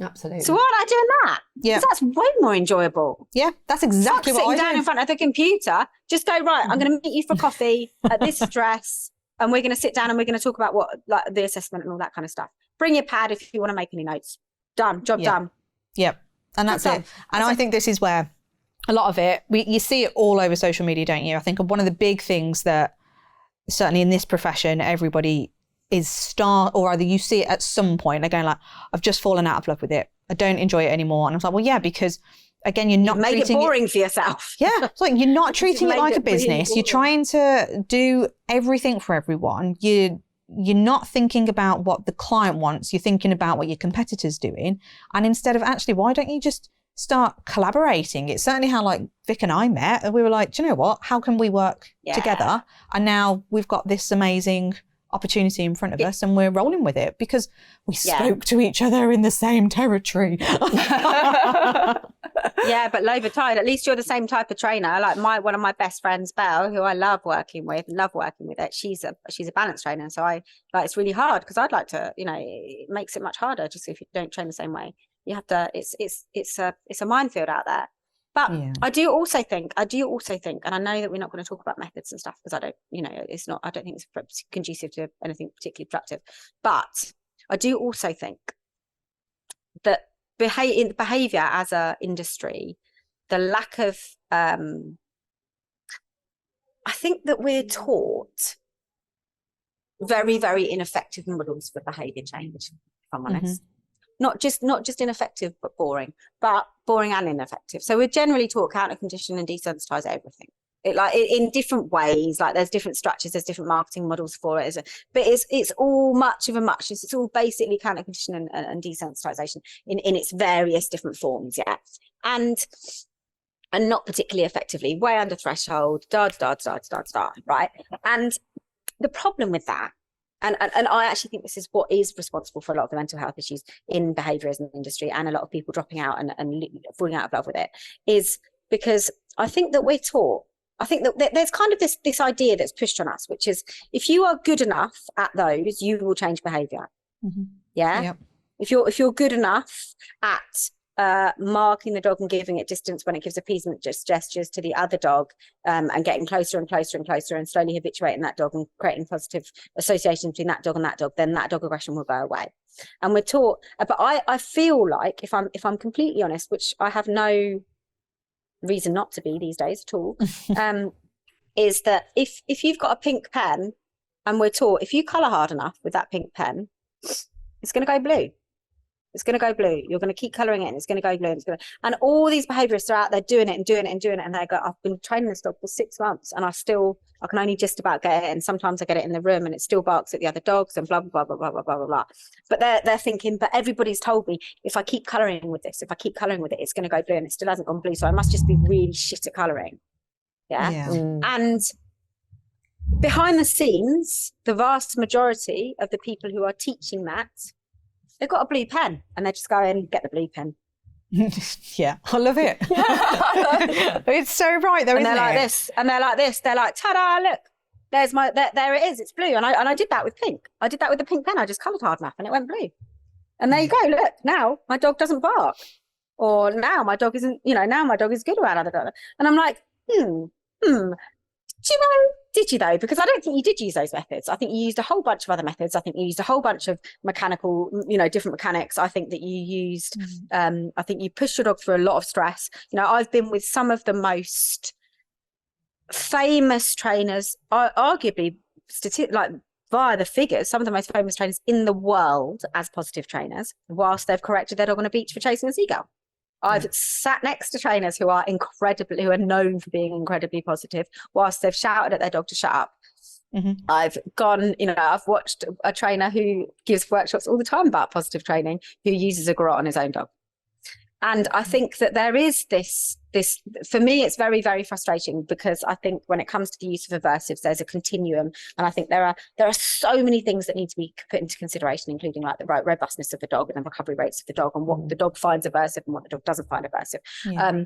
[SPEAKER 3] Absolutely.
[SPEAKER 2] So why aren't I doing that?
[SPEAKER 1] Yeah.
[SPEAKER 2] Because that's way more enjoyable.
[SPEAKER 1] Yeah, that's exactly what I do.
[SPEAKER 2] Sitting down in front of the computer, just go, right, I'm going to meet you for coffee at this address, and we're going to sit down and we're going to talk about what, like, the assessment and all that kind of stuff. Bring your pad if you want to make any notes. Done. Job done.
[SPEAKER 1] Yep. And that's it. And I think this is where a lot of it, you see it all over social media, don't you? I think one of the big things that certainly in this profession, everybody is or either you see it at some point, they're going like, I've just fallen out of love with it. I don't enjoy it anymore. And I was like, well, yeah, because again, you're not
[SPEAKER 2] make it boring for yourself.
[SPEAKER 1] Yeah. It's like, you're not treating it like a business.
[SPEAKER 2] Really,
[SPEAKER 1] you're trying to do everything for everyone. You're not thinking about what the client wants. You're thinking about what your competitor's doing. And instead of actually, why don't you just start collaborating? It's certainly how like Vic and I met. And we were like, do you know what? How can we work together? And now we've got this amazing opportunity in front of us and we're rolling with it because we spoke to each other in the same territory.
[SPEAKER 2] Yeah, but low tide, at least you're the same type of trainer. Like one of my best friends, Belle, who I love working with it. She's a balance trainer. So it's really hard because I'd like to, it makes it much harder just if you don't train the same way. You have to, it's a minefield out there. But I do also think, and I know that we're not going to talk about methods and stuff because I don't think it's conducive to anything particularly productive. But I do also think that behavior as a industry, the lack of, I think that we're taught very, very ineffective models for behavior change, if I'm honest. Not just ineffective, but boring and ineffective. So we're generally taught counter condition and desensitize everything. In different ways, like there's different structures, there's different marketing models for it. But it's all much of a muchness. It's all basically counter condition and desensitization in its various different forms, and not particularly effectively, way under threshold, right? And the problem with that, and I actually think this is what is responsible for a lot of the mental health issues in behaviourism industry and a lot of people dropping out and falling out of love with it, is because I think that we're taught, I think that there's kind of this idea that's pushed on us, which is if you are good enough at those, you will change behaviour. Yeah. Yep. If you're good enough at marking the dog and giving it distance when it gives appeasement gestures to the other dog, and getting closer and closer and closer and slowly habituating that dog and creating positive association between that dog and that dog, then that dog aggression will go away. And we're taught, but I feel like if I'm completely honest, which I have no reason not to be these days at all, is that if you've got a pink pen and we're taught if you colour hard enough with that pink pen, it's going to go blue. It's going to go blue. You're going to keep colouring it and it's going to go blue. And all these behaviourists are out there doing it. And they go, I've been training this dog for 6 months and I can only just about get it. And sometimes I get it in the room and it still barks at the other dogs and blah, blah, blah, blah, blah, blah, blah, blah. But they're thinking, but everybody's told me if I keep colouring with this, it's going to go blue, and it still hasn't gone blue. So I must just be really shit at colouring. Yeah. And behind the scenes, the vast majority of the people who are teaching that, they've got a blue pen and they're just going, get the blue pen.
[SPEAKER 1] Yeah, I love it. It's so right though, isn't it? And they're like this. They're like, ta-da, look, there's there it is, it's blue. And I did that with pink. I did that with the pink pen. I just coloured hard enough and it went blue. And there you go, look, now my dog doesn't bark. Or now my dog isn't, now my dog is good around other dogs. And I'm like, did you though? Because I don't think you did use those methods. I think you used a whole bunch of other methods. I think you used a whole bunch of mechanical, different mechanics. I think that you used, I think you pushed your dog through a lot of stress. I've been with some of the most famous trainers, arguably via the figures, some of the most famous trainers in the world as positive trainers, whilst they've corrected their dog on a beach for chasing a seagull. I've sat next to trainers who are known for being incredibly positive, whilst they've shouted at their dog to shut up. I've gone, I've watched a trainer who gives workshops all the time about positive training, who uses a garrote on his own dog.
[SPEAKER 2] And I think that there is this, for me, it's very, very frustrating, because I think when it comes to the use of aversives, there's a continuum. And I think there are so many things that need to be put into consideration, including like the robustness of the dog and the recovery rates of the dog, and what the dog finds aversive and what the dog doesn't find aversive. Yeah.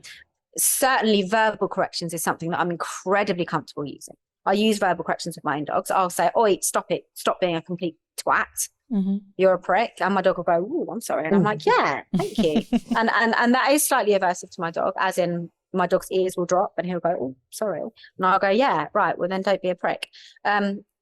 [SPEAKER 2] Certainly verbal corrections is something that I'm incredibly comfortable using. I use verbal corrections with my own dogs. I'll say, oi, stop it. Stop being a complete twat. Mm-hmm. You're a prick. And my dog will go, oh, I'm sorry. And I'm like, yeah, thank you. and that is slightly aversive to my dog, as in my dog's ears will drop and he'll go, oh, sorry. And I'll go, yeah, right. Well, then don't be a prick.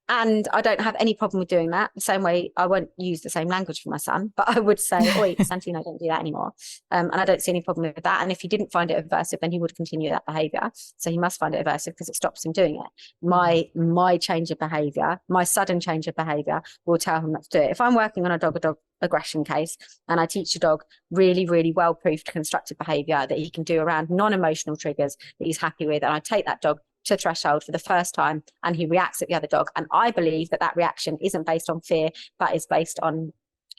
[SPEAKER 2] And I don't have any problem with doing that. The same way I won't use the same language for my son, but I would say, oi, Santino, don't do that anymore. And I don't see any problem with that. And if he didn't find it aversive, then he would continue that behavior. So he must find it aversive because it stops him doing it. My change of behavior, my sudden change of behavior will tell him not to do it. If I'm working on a dog aggression case and I teach a dog really, really well-proofed constructive behavior that he can do around non-emotional triggers that he's happy with, and I take that dog to threshold for the first time and he reacts at the other dog, and I believe that reaction isn't based on fear but is based on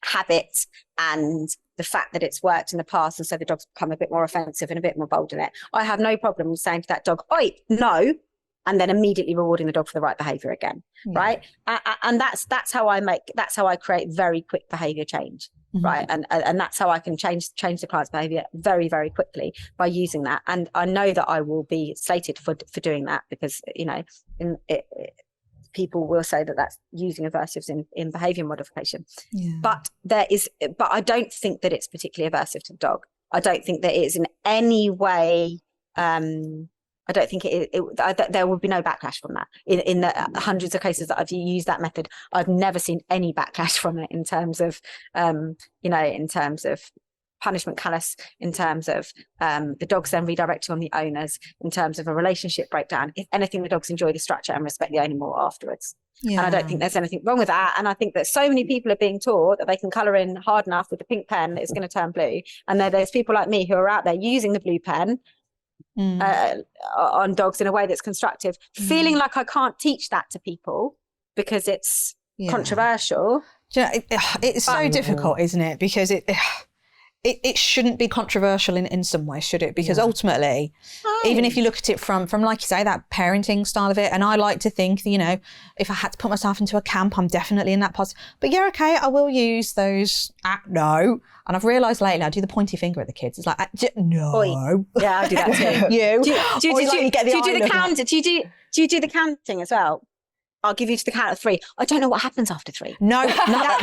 [SPEAKER 2] habit and the fact that it's worked in the past, and so the dog's become a bit more offensive and a bit more bold in it. I have no problem saying to that dog, oi, no, and then immediately rewarding the dog for the right behavior again. Right. And that's how I create very quick behavior change. Mm-hmm. Right. And that's how I can change the client's behavior very, very quickly, by using that. And I know that I will be slated for doing that, because, you know, people will say that that's using aversives in behavior modification. Yeah. But I don't think that it's particularly aversive to the dog. I don't think that it is in any way, I don't think there would be no backlash from that. In the hundreds of cases that I've used that method, I've never seen any backlash from it in terms of, in terms of punishment callous, in terms of the dogs then redirecting on the owners, in terms of a relationship breakdown. If anything, the dogs enjoy the structure and respect the owner more afterwards. Yeah. And I don't think there's anything wrong with that. And I think that so many people are being taught that they can colour in hard enough with the pink pen that it's going to turn blue. And there's people like me who are out there using the blue pen on dogs in a way that's constructive, feeling like I can't teach that to people because it's controversial.
[SPEAKER 1] Do you know, it's so difficult, isn't it? Because it shouldn't be controversial in some way, should it? Because ultimately, even if you look at it from like you say, that parenting style of it, and I like to think that, you know, if I had to put myself into a camp, I'm definitely in that position. But yeah, okay, I will use those. No. And I've realised lately, I do the pointy finger at the kids. It's like, no.
[SPEAKER 2] Oi. Yeah, I do that too.
[SPEAKER 1] Do
[SPEAKER 2] you do the counter? Do you do the counting as well? I'll give you to the count of 3. I don't know what happens after 3.
[SPEAKER 1] No, for that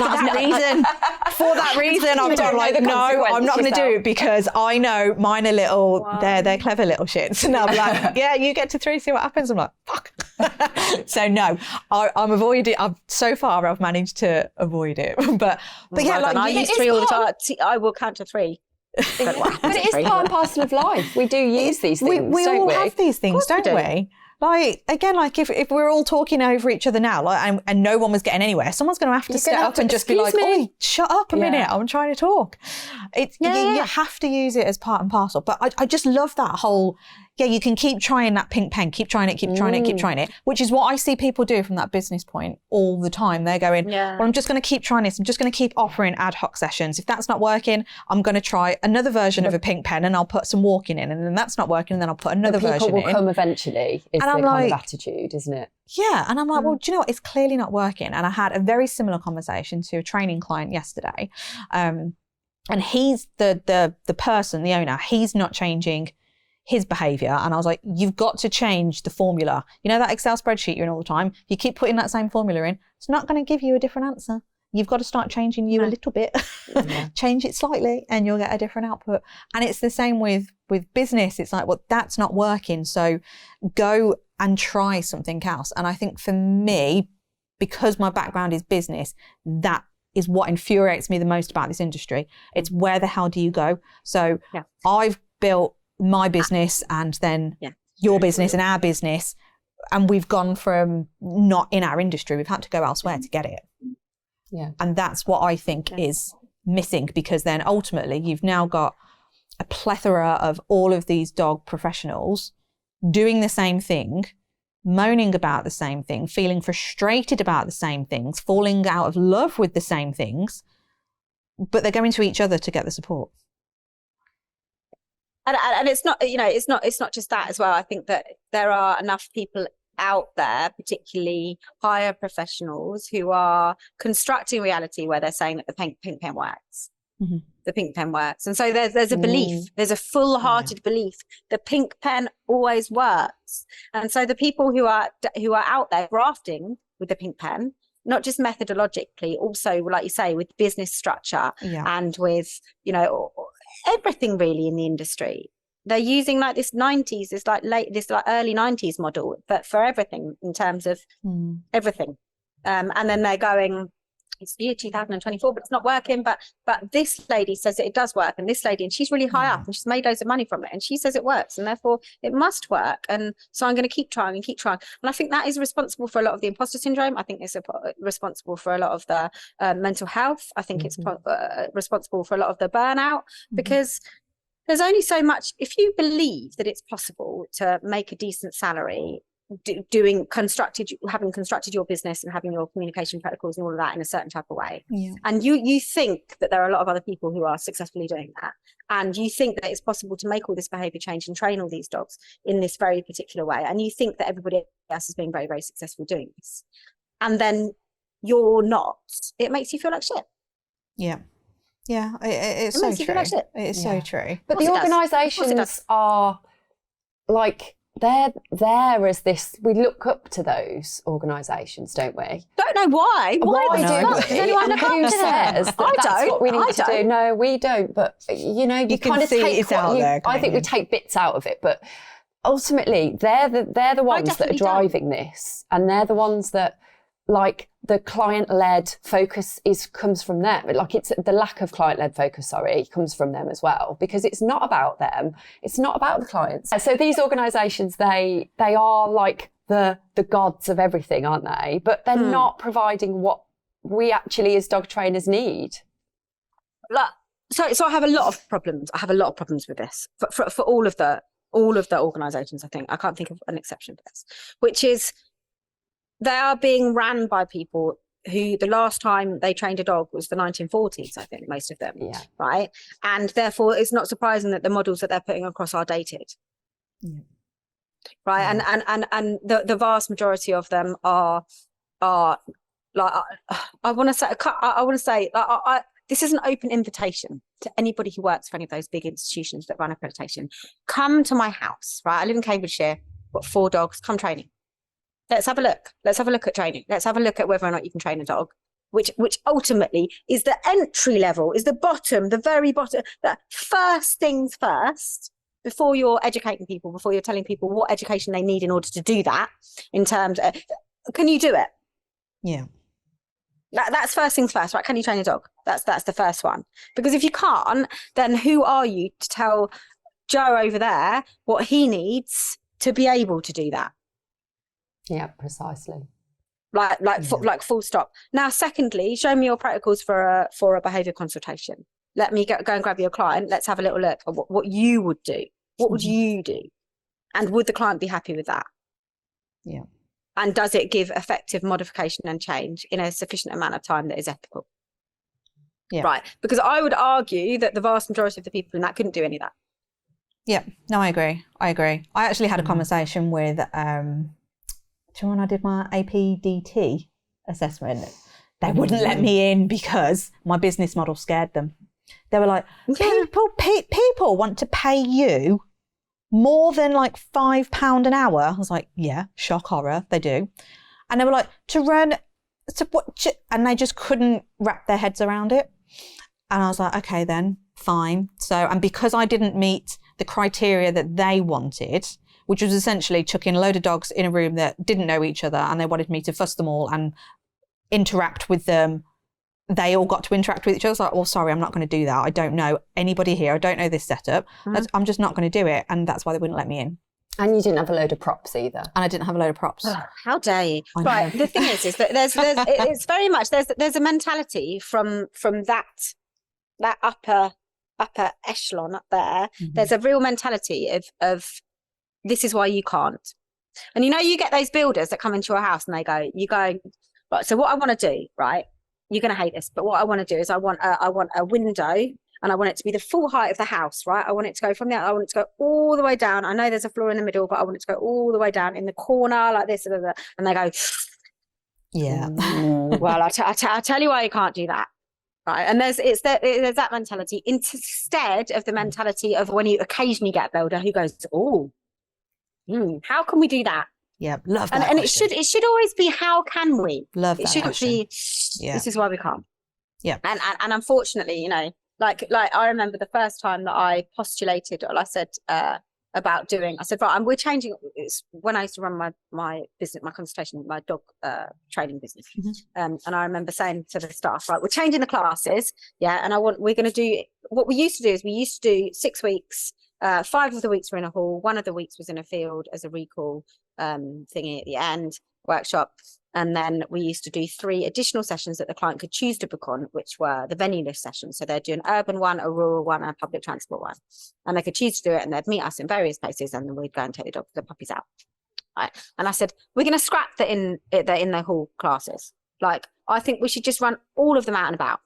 [SPEAKER 1] reason, I'm like, no, I'm not going to do it, because I know mine are little, they're clever little shits. And I'm like, yeah, you get to 3, see what happens. I'm like, fuck. So no, I'm avoiding. So far, I've managed to avoid it. But yeah, like
[SPEAKER 2] I use 3 all the time. I will count to 3.
[SPEAKER 3] But it is part and parcel of life. We do use these things.
[SPEAKER 1] We all have these things, don't we? Like, again, like if we're all talking over each other now, like, and no one was getting anywhere, someone's going to have to step up and just be like, "Oh, shut up a minute! I'm trying to talk." You have to use it as part and parcel. But I just love that whole. Yeah, you can keep trying that pink pen, keep trying it, which is what I see people do from that business point all the time. They're going, well, I'm just going to keep trying this. I'm just going to keep offering ad hoc sessions. If that's not working, I'm going to try another version of a pink pen and I'll put some walking in. And then that's not working, and then I'll put another version in.
[SPEAKER 3] People will come eventually, is the kind of attitude, isn't it?
[SPEAKER 1] Yeah. And I'm like, well, do you know what? It's clearly not working. And I had a very similar conversation to a training client yesterday. And he's the person, the owner, he's not changing his behavior. And I was like, you've got to change the formula. You know that Excel spreadsheet you're in all the time? You keep putting that same formula in, it's not going to give you a different answer. You've got to start changing you a little bit, change it slightly, and you'll get a different output. And it's the same with business. It's like, well, that's not working. So go and try something else. And I think for me, because my background is business, that is what infuriates me the most about this industry. It's where the hell do you go? So I've built my business and then your business and our business, and we've gone from not in our industry, we've had to go elsewhere to get it. Yeah. And that's what I think is missing, because then ultimately you've now got a plethora of all of these dog professionals doing the same thing, moaning about the same thing, feeling frustrated about the same things, falling out of love with the same things, but they're going to each other to get the support.
[SPEAKER 2] And it's not, it's not just that as well. I think that there are enough people out there, particularly higher professionals, who are constructing reality where they're saying that the pink pen works.
[SPEAKER 1] Mm-hmm.
[SPEAKER 2] The pink pen works. And so there's a belief, there's a full-hearted belief the pink pen always works. And so the people who are out there grafting with the pink pen, not just methodologically, also, like you say, with business structure and with, everything really in the industry. They're using like this early 90s model, but for everything, in terms of everything. And then they're going, it's year 2024, but it's not working. But this lady says that it does work, and this lady, and she's really high up, and she's made loads of money from it, and she says it works, and therefore it must work. And so I'm going to keep trying and keep trying. And I think that is responsible for a lot of the imposter syndrome. I think it's responsible for a lot of the mental health. I think it's responsible for a lot of the burnout, because there's only so much. If you believe that it's possible to make a decent salary having constructed your business and having your communication protocols and all of that in a certain type of way, and you think that there are a lot of other people who are successfully doing that, and you think that it's possible to make all this behavior change and train all these dogs in this very particular way, and you think that everybody else is being very, very successful doing this, and then you're not, it makes you feel like shit.
[SPEAKER 1] It's so true. It's so true.
[SPEAKER 3] But the organisations are like, they're there as this, we look up to those organisations, don't we?
[SPEAKER 2] Don't know why. Why do we?
[SPEAKER 3] Anyone who says that's what we need to do? No, we don't. But you kind of take it's out there. I think we take bits out of it, but ultimately they're the ones that are driving this, and they're the ones that, like, the client-led focus comes from them. Like, it's the lack of client-led focus, comes from them as well, because it's not about them. It's not about the clients. So these organisations, they are like the gods of everything, aren't they? But they're not providing what we actually as dog trainers need.
[SPEAKER 2] So I have a lot of problems. I have a lot of problems with this for all of the organisations. I think I can't think of an exception to this, which is, they are being ran by people who the last time they trained a dog was the 1940s, I think, most of them, right? And therefore, it's not surprising that the models that they're putting across are dated, right? And the vast majority of them are like, I want to say, this is an open invitation to anybody who works for any of those big institutions that run accreditation. Come to my house, right? I live in Cambridgeshire, got 4 dogs, come training. Let's have a look. Let's have a look at training. Let's have a look at whether or not you can train a dog, which ultimately is the entry level, is the bottom, the very bottom, the first things first, before you're educating people, before you're telling people what education they need in order to do that, in terms of, can you do it?
[SPEAKER 1] Yeah.
[SPEAKER 2] That's first things first, right? Can you train a dog? That's the first one. Because if you can't, then who are you to tell Joe over there what he needs to be able to do that?
[SPEAKER 3] Yeah, precisely.
[SPEAKER 2] Like full stop. Now, secondly, show me your protocols for a behaviour consultation. Let me go and grab your client. Let's have a little look at what you would do. What would you do? And would the client be happy with that?
[SPEAKER 1] Yeah.
[SPEAKER 2] And does it give effective modification and change in a sufficient amount of time that is ethical?
[SPEAKER 1] Yeah.
[SPEAKER 2] Right. Because I would argue that the vast majority of the people in that couldn't do any of that.
[SPEAKER 1] Yeah. No, I agree. I actually had a conversation with do you know when I did my APDT assessment, they wouldn't let me in because my business model scared them. They were like, people want to pay you more than like £5 an hour. I was like, yeah, shock horror, they do. And they were like, and they just couldn't wrap their heads around it. And I was like, okay, then fine. So, and because I didn't meet the criteria that they wanted, which was essentially chucking a load of dogs in a room that didn't know each other, and they wanted me to fuss them all and interact with them. They all got to interact with each other. I was like, oh, sorry, I'm not going to do that. I don't know anybody here. I don't know this setup. I'm just not going to do it. And that's why they wouldn't let me in.
[SPEAKER 3] And you didn't have a load of props either.
[SPEAKER 1] And I didn't have a load of props.
[SPEAKER 2] Oh, how dare you? Right. The thing is that it's very much, there's a mentality from that upper echelon up there. There's a real mentality of this is why you can't. And you get those builders that come into your house and you go, right, so what I want to do, right? You're going to hate this, but what I want to do is I want a window, and I want it to be the full height of the house, right? I want it to go from there. I want it to go all the way down. I know there's a floor in the middle, but I want it to go all the way down in the corner like this. And they go,
[SPEAKER 1] yeah.
[SPEAKER 2] Well, I tell you why you can't do that. Right. And there's that mentality instead of the mentality of when you occasionally get a builder who goes, oh, how can we do that?
[SPEAKER 1] Yeah, love that.
[SPEAKER 2] And it should always be, how can we?
[SPEAKER 1] Love that.
[SPEAKER 2] It shouldn't be, this is why we can't. Yeah. And unfortunately, you know, like I remember the first time that I postulated, or I said about doing, I said, right, we're changing. It's when I used to run my business, my consultation, my dog training business. And I remember saying to the staff, right, we're changing the classes. Yeah. And we're going to do, what we used to do is we used to do 6 weeks. 5 of the weeks were in a hall. 1 of the weeks was in a field as a recall thingy at the end, workshop. And then we used to do 3 additional sessions that the client could choose to book on, which were the venue-less sessions. So they'd do an urban one, a rural one, and a public transport one. And they could choose to do it, and they'd meet us in various places, and then we'd go and take the puppies out. Right. And I said, we're going to scrap the in the hall classes. Like, I think we should just run all of them out and about.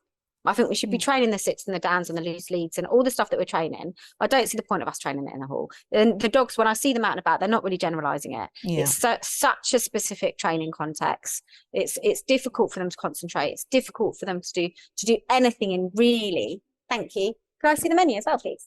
[SPEAKER 2] I think we should be training the sits and the downs and the loose leads and all the stuff that we're training. I don't see the point of us training it in the hall. And the dogs, when I see them out and about, they're not really generalizing it. Yeah. It's such a specific training context. It's difficult for them to concentrate. It's difficult for them to do anything in really. Thank you. Can I see the menu as well, please?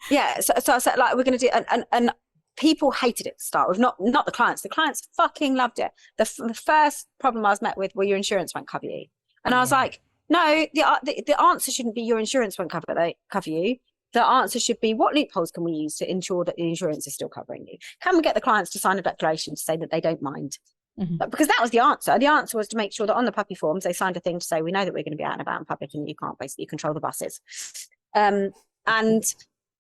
[SPEAKER 2] Yeah. So I said, like, we're going to do, and people hated it to start with, not the clients. The clients fucking loved it. The first problem I was met with, well, your insurance won't cover you. And I was like, no, the answer shouldn't be your insurance won't cover you. The answer should be, what loopholes can we use to ensure that the insurance is still covering you? Can we get the clients to sign a declaration to say that they don't mind? Because that was the answer. The answer was to make sure that on the puppy forms, they signed a thing to say, we know that we're going to be out and about in public and you can't basically control the buses. And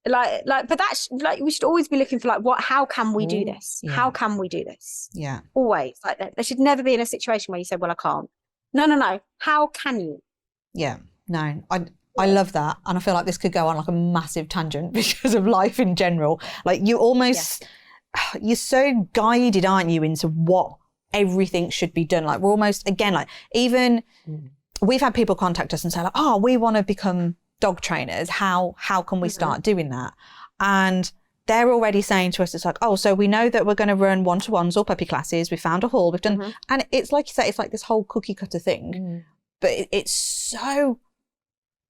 [SPEAKER 2] but that's like, we should always be looking for like, how can we do this? Yeah. How can we do this?
[SPEAKER 1] Yeah.
[SPEAKER 2] Always. Like, there should never be in a situation where you say, well, I can't. No. How can you?
[SPEAKER 1] Yeah, no, I love that. And I feel like this could go on like a massive tangent because of life in general. Like, you almost, you're so guided, aren't you, into what everything should be done. Like, we're almost, again, like, even we've had people contact us and say like, oh, we want to become dog trainers. How can we start doing that? And they're already saying to us, it's like, oh, so we know that we're going to run one-to-ones or puppy classes. We found a hall, we've done, and it's like you say, it's like this whole cookie cutter thing, but it's so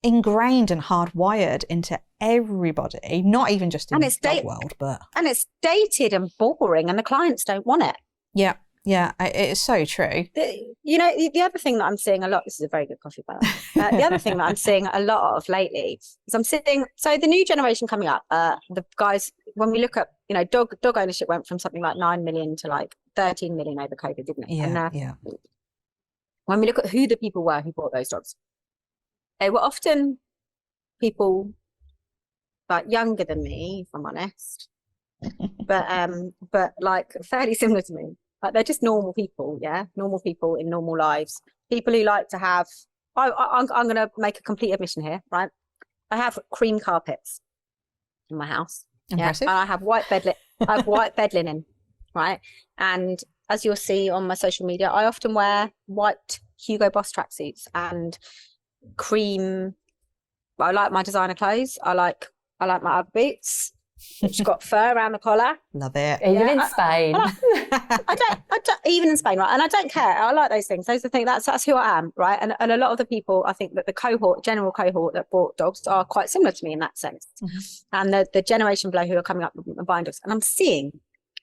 [SPEAKER 1] ingrained and hardwired into everybody, not even just in the dog world, but.
[SPEAKER 2] And it's dated and boring, and the clients don't want it.
[SPEAKER 1] Yeah, it's so true.
[SPEAKER 2] The other thing that I'm seeing a lot, this is a very good coffee, by the way. The other thing that I'm seeing a lot of lately is so the new generation coming up, the guys, when we look at, dog ownership went from something like 9 million to like 13 million over COVID, didn't it?
[SPEAKER 1] Yeah.
[SPEAKER 2] When we look at who the people were who bought those dogs, they were often people like younger than me, if I'm honest, but like fairly similar to me. Like, they're just normal people, normal people in normal lives. People who like to have, I'm going to make a complete admission here, right? I have cream carpets in my house.
[SPEAKER 1] Impressive.
[SPEAKER 2] And I have white bed linen, right? And as you'll see on my social media, I often wear white Hugo Boss tracksuits and cream. I like my designer clothes. I like my Ugg boots. It's got fur around the collar.
[SPEAKER 1] Love it.
[SPEAKER 3] Even in Spain.
[SPEAKER 2] I don't even in Spain, right? And I don't care. I like those things. Those are the things. That's who I am, right? And a lot of the people, I think that the general cohort that bought dogs are quite similar to me in that sense. And the generation below who are coming up and buying dogs. And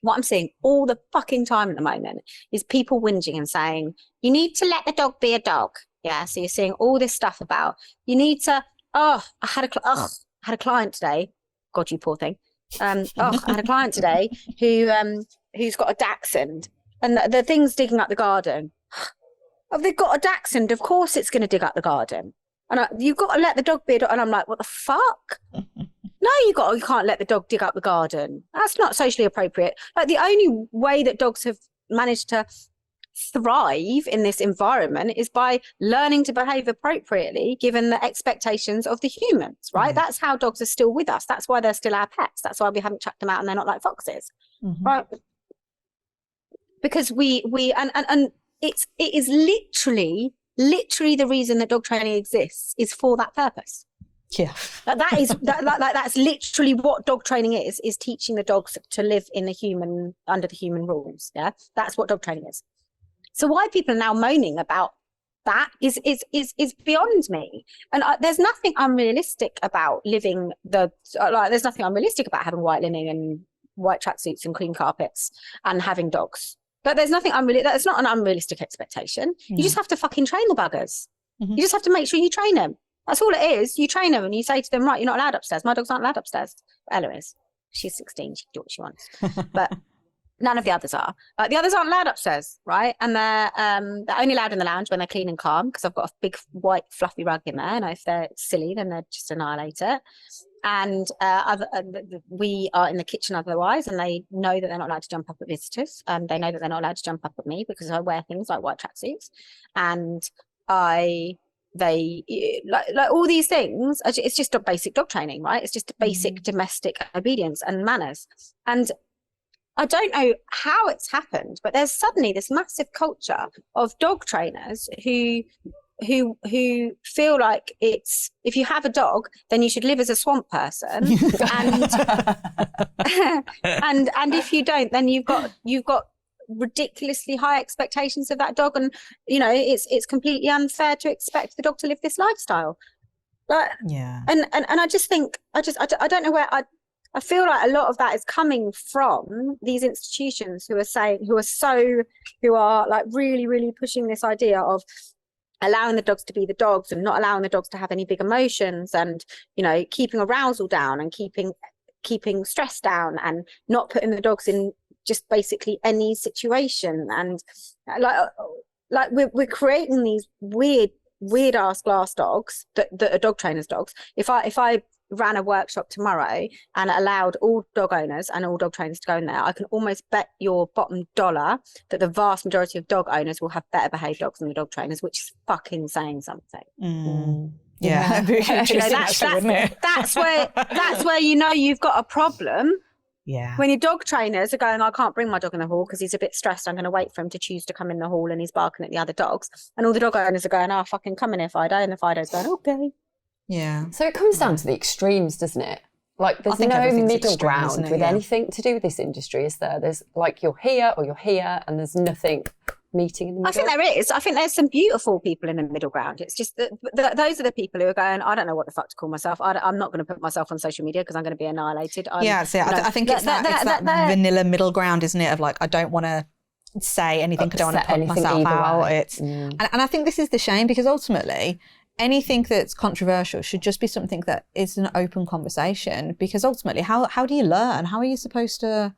[SPEAKER 2] what I'm seeing all the fucking time at the moment is people whinging and saying, you need to let the dog be a dog. Yeah. So you're seeing all this stuff about, you need to, I had a client today. God, you poor thing. I had a client today who's got a dachshund, and the thing's digging up the garden. Oh, they've got a dachshund, of course it's going to dig up the garden. And you've got to let the dog be a dog. And I'm like, what the fuck? No, you can't let the dog dig up the garden. That's not socially appropriate. Like, the only way that dogs have managed to thrive in this environment is by learning to behave appropriately given the expectations of the humans, right? That's how dogs are still with us. That's why they're still our pets. That's why we haven't chucked them out and they're not like foxes, right? Because we it is literally literally the reason that dog training exists is for that purpose.
[SPEAKER 1] Yeah.
[SPEAKER 2] That's literally what dog training is teaching the dogs to live in under the human rules. Yeah. That's what dog training is. So why people are now moaning about that is beyond me. And there's nothing unrealistic about there's nothing unrealistic about having white linen and white tracksuits and clean carpets and having dogs. But there's nothing that's not an unrealistic expectation. You just have to fucking train the buggers. You just have to make sure you train them. That's all it is. You train them and you say to them, right, you're not allowed upstairs. My dogs aren't allowed upstairs. Ella is. She's 16. She can do what she wants. But none of the others are. The others aren't allowed upstairs, right? And they're only allowed in the lounge when they're clean and calm, because I've got a big white fluffy rug in there. And if they're silly, then they're just annihilate it. And we are in the kitchen otherwise, and they know that they're not allowed to jump up at visitors. And they know that they're not allowed to jump up at me because I wear things like white tracksuits. And they like all these things. It's just a basic dog training, right? It's just a basic domestic obedience and manners. And I don't know how it's happened, but there's suddenly this massive culture of dog trainers who feel like it's, if you have a dog, then you should live as a swamp person, and and if you don't, then you've got ridiculously high expectations of that dog, and it's completely unfair to expect the dog to live this lifestyle. But and I just think I don't know where I feel like a lot of that is coming from these institutions who are like really, really pushing this idea of allowing the dogs to be the dogs and not allowing the dogs to have any big emotions, and keeping arousal down and keeping stress down, and not putting the dogs in just basically any situation. And like we're creating these weird ass glass dogs that are dog trainers' dogs. If I ran a workshop tomorrow and allowed all dog owners and all dog trainers to go in there, I can almost bet your bottom dollar that the vast majority of dog owners will have better behaved dogs than the dog trainers, which is fucking saying something.
[SPEAKER 1] Yeah.
[SPEAKER 2] That's where you've got a problem.
[SPEAKER 1] Yeah.
[SPEAKER 2] When your dog trainers are going, I can't bring my dog in the hall because he's a bit stressed. I'm going to wait for him to choose to come in the hall, and he's barking at the other dogs. And all the dog owners are going, oh, fucking come in here, Fido. And the Fido's going, okay.
[SPEAKER 1] Yeah.
[SPEAKER 3] So it comes down to the extremes, doesn't it? Like there's no middle ground with anything to do with this industry, is there? There's like you're here or you're here, and there's nothing meeting in the middle.
[SPEAKER 2] I think there is. I think there's some beautiful people in the middle ground. It's just that those are the people who are going, I don't know what the fuck to call myself. I'm not going to put myself on social media because I'm going to be annihilated. I think it's that
[SPEAKER 1] vanilla middle ground, isn't it? Of like, I don't want to say anything. I don't want to put myself out. And I think this is the shame, because ultimately anything that's controversial should just be something that is an open conversation, because ultimately how do you learn? How are you supposed to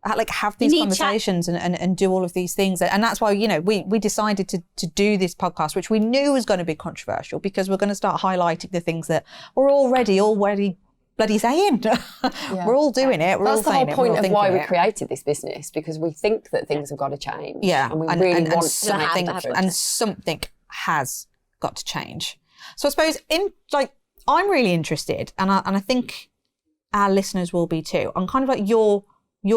[SPEAKER 1] have these conversations and do all of these things? And that's why, we decided to do this podcast, which we knew was going to be controversial, because we're going to start highlighting the things that we're already bloody saying. We're all doing it.
[SPEAKER 3] That's the whole point of why we created this business, because we think that things have got to change.
[SPEAKER 1] Yeah.
[SPEAKER 3] And we really want
[SPEAKER 1] something,
[SPEAKER 3] to have that.
[SPEAKER 1] and something has got to change. So I suppose I'm really interested, and I think our listeners will be too, on kind of like your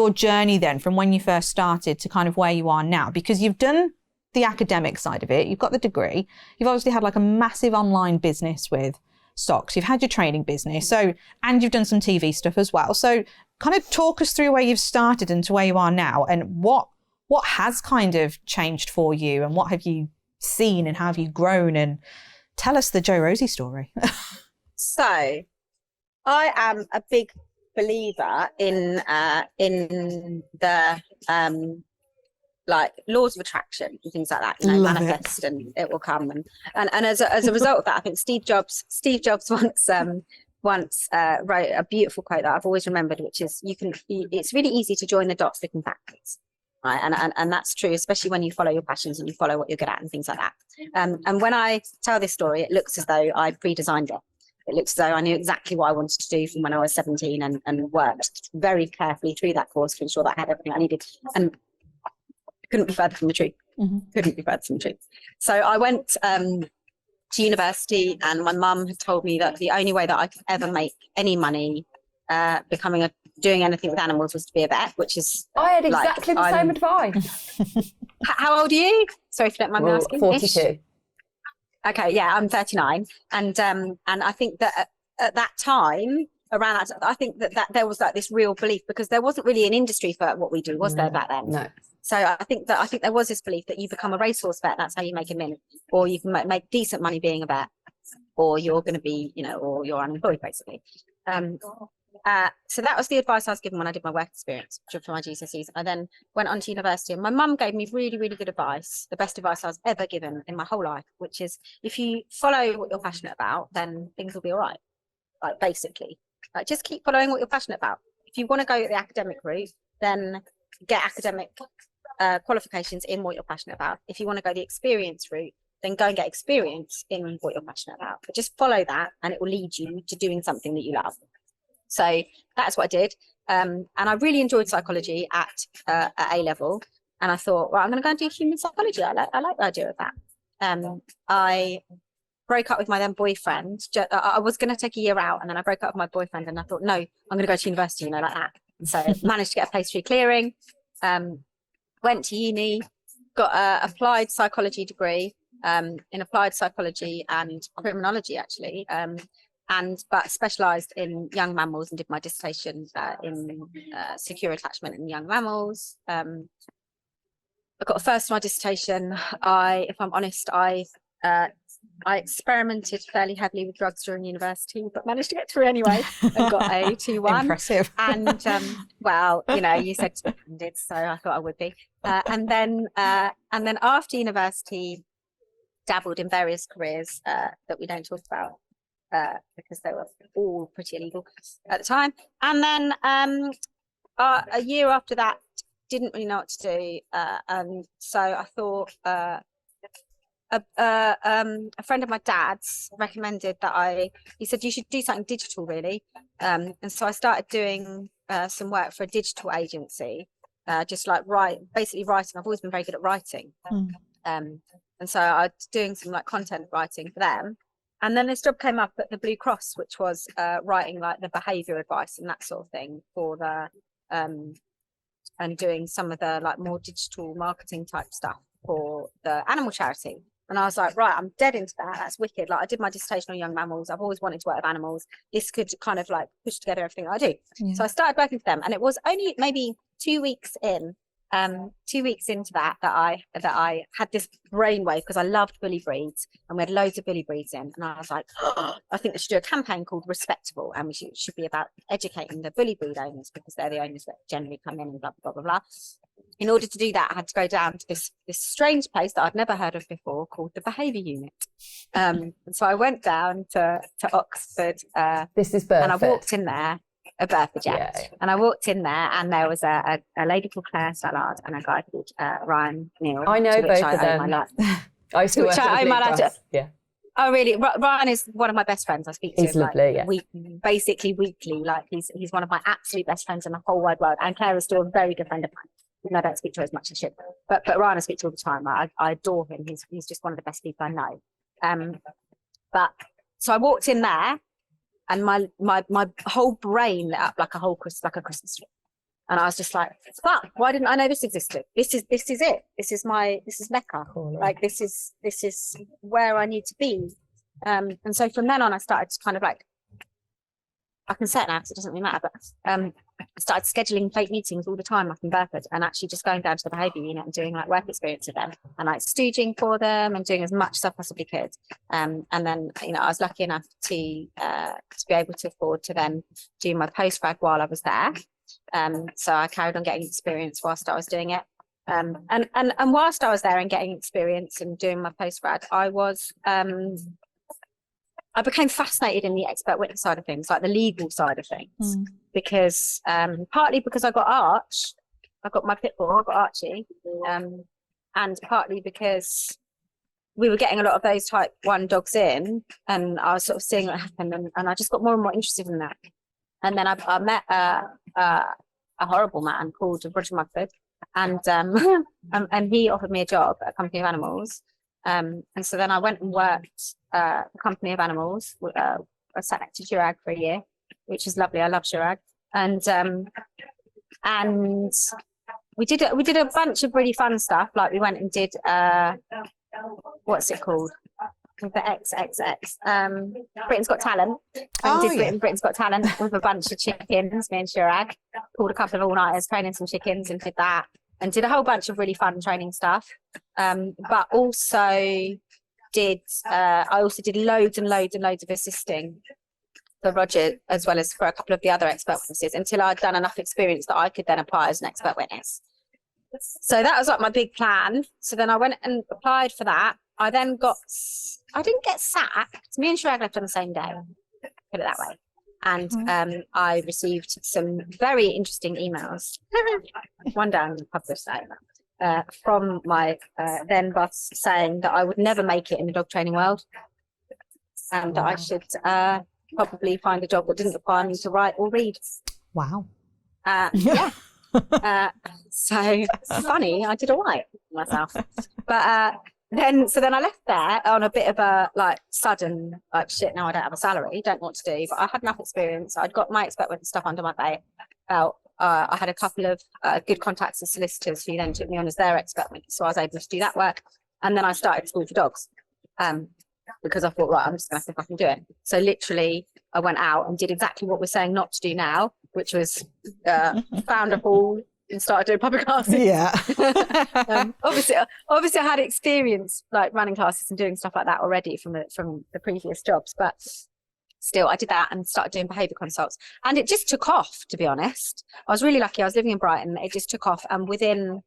[SPEAKER 1] journey then from when you first started to kind of where you are now, because you've done the academic side of it, you've got the degree, you've obviously had like a massive online business with socks, you've had your training business, and you've done some TV stuff as well. So kind of talk us through where you've started and to where you are now, and what has kind of changed for you, and what have you seen, and how have you grown, and tell us the Jo-Rosie story.
[SPEAKER 2] So I am a big believer in the like laws of attraction and things like that. Manifest and it will come. And as a result of that, I think Steve Jobs once wrote a beautiful quote that I've always remembered, which is, it's really easy to join the dots looking backwards. Right. And that's true, especially when you follow your passions and you follow what you're good at and things like that. And when I tell this story, it looks as though I pre-designed it. It looks as though I knew exactly what I wanted to do from when I was 17 and worked very carefully through that course to ensure that I had everything I needed. And couldn't be further from the truth. Couldn't be further from the truth. So I went to university, and my mum had told me that the only way that I could ever make any money doing anything with animals was to be a vet, which is
[SPEAKER 3] I had exactly the same advice.
[SPEAKER 2] How old are you? Sorry if you don't mind me asking.
[SPEAKER 3] 42.
[SPEAKER 2] Okay, yeah, I'm 39, and I think that at that time, around that, I think that there was like this real belief, because there wasn't really an industry for what we do, was there, back then?
[SPEAKER 3] No.
[SPEAKER 2] So I think there was this belief that you become a racehorse vet, that's how you make a mint, or you can make decent money being a vet, or you're going to be, or you're unemployed, basically. So that was the advice I was given when I did my work experience for my GCSEs. I then went on to university, and my mum gave me really, really good advice, the best advice I was ever given in my whole life, which is, if you follow what you're passionate about, then things will be all right. Like, basically, just keep following what you're passionate about. If you want to go the academic route, then get academic qualifications in what you're passionate about. If you want to go the experience route, then go and get experience in what you're passionate about. But just follow that, and it will lead you to doing something that you love. So that's what I did. And I really enjoyed psychology at A level. And I thought, well, I'm going to go and do human psychology. I like the idea of that. I broke up with my then boyfriend. I was going to take a year out, and then I broke up with my boyfriend, and I thought, no, I'm going to go to university, like that. So managed to get a place 3 clearing, went to uni, got an applied psychology degree in applied psychology and criminology, actually. But specialised in young mammals, and did my dissertation in secure attachment in young mammals. I got a first in my dissertation. If I'm honest, I experimented fairly heavily with drugs during university, but managed to get through anyway and got a 2-1.
[SPEAKER 1] Impressive.
[SPEAKER 2] And well, you said to be candid, so I thought I would be. And then after university, dabbled in various careers that we don't talk about, because they were all pretty illegal at the time. And then a year after that, didn't really know what to do. So I thought a friend of my dad's recommended that he said, you should do something digital, really. And so I started doing some work for a digital agency, just like basically writing. I've always been very good at writing. And so I was doing some like content writing for them. And then this job came up at the Blue Cross, which was writing like the behaviour advice and that sort of thing for and doing some of the like more digital marketing type stuff for the animal charity. And I was like, right, I'm dead into that. That's wicked. Like, I did my dissertation on young mammals. I've always wanted to work with animals. This could kind of like push together everything I do. Yeah. So I started working for them, and it was only maybe 2 weeks in. 2 weeks into that I had this brainwave, because I loved bully breeds, and we had loads of bully breeds in, and I was like, oh, I think we should do a campaign called Respectable, and we should be about educating the bully breed owners, because they're the owners that generally come in and blah blah blah blah. In order to do that, I had to go down to this strange place that I'd never heard of before, called the Behaviour Unit. And so I went down to Oxford.
[SPEAKER 3] This is Burford.
[SPEAKER 2] And I walked in there. A Burford, yeah. And I walked in there, and there was a lady called Claire Sallard and a guy called Ryan Neal.
[SPEAKER 3] I know both of them. I used to work at the Blue Cross. Yeah.
[SPEAKER 2] Oh, really? Ryan is one of my best friends. I speak to
[SPEAKER 3] him
[SPEAKER 2] lovely,
[SPEAKER 3] yeah.
[SPEAKER 2] Basically weekly. Like, he's one of my absolute best friends in the whole wide world. And Claire is still a very good friend of mine. Even though I don't speak to her as much as I should. But Ryan I speak to all the time. I adore him. He's just one of the best people I know. But so I walked in there, and my whole brain lit up like a Christmas tree. And I was just like, fuck, why didn't I know this existed? This is it. This is Mecca. Cool. Like, this is where I need to be. And so from then on, I started to kind of like, I can say it now because it doesn't really matter, but I started scheduling fake meetings all the time up in Burford, and actually just going down to the Behaviour Unit and doing like work experience with them, and like stooging for them and doing as much as I possibly could. And then, I was lucky enough to be able to afford to then do my postgrad while I was there. So I carried on getting experience whilst I was doing it. And whilst I was there and getting experience and doing my postgrad, I became fascinated in the expert witness side of things, like the legal side of things, because partly because I got Arch, I got my pit bull, I got Archie, and partly because we were getting a lot of those type 1 dogs in, and I was sort of seeing what happened, and I just got more and more interested in that. And then I met a horrible man called Roger Mugford, and he offered me a job at a company of animals. And so then I went and worked a company of animals. I sat next to Chirag for a year, which is lovely. I love Chirag. And we did a bunch of really fun stuff. Like, we went and did what's it called? with the XXX. Britain's Got Talent. And did Britain's Got Talent with a bunch of chickens, me and Shirag. Pulled a couple of all-nighters, training some chickens, and did that. And did a whole bunch of really fun training stuff. But also did, I also did loads and loads and loads of assisting for Roger, as well as for a couple of the other expert witnesses, until I'd done enough experience that I could then apply as an expert witness. So that was like my big plan. So then I went and applied for that. I didn't get sacked. Me and Shirag left on the same day, put it that way. And I received some very interesting emails. One down published that from my then boss, saying that I would never make it in the dog training world, and that I should probably find a job that didn't require me to write or read.
[SPEAKER 1] Wow.
[SPEAKER 2] Yeah. So funny, I did all right myself. But then I left there on a bit of a like sudden like shit, now I don't have a salary, don't know what to do, but I had enough experience. I'd got my expert witness stuff under my belt. I had a couple of good contacts as solicitors who then took me on as their expert witness, so I was able to do that work. And then I started school for dogs, because I thought, right, I'm just gonna have to fucking do it. So literally I went out and did exactly what we're saying not to do now, which was found a hall and started doing public classes.
[SPEAKER 1] Yeah.
[SPEAKER 2] Obviously I had experience like running classes and doing stuff like that already from the previous jobs, but still I did that and started doing behaviour consults, and it just took off, to be honest. I was really lucky. I was living in Brighton. It just took off, and within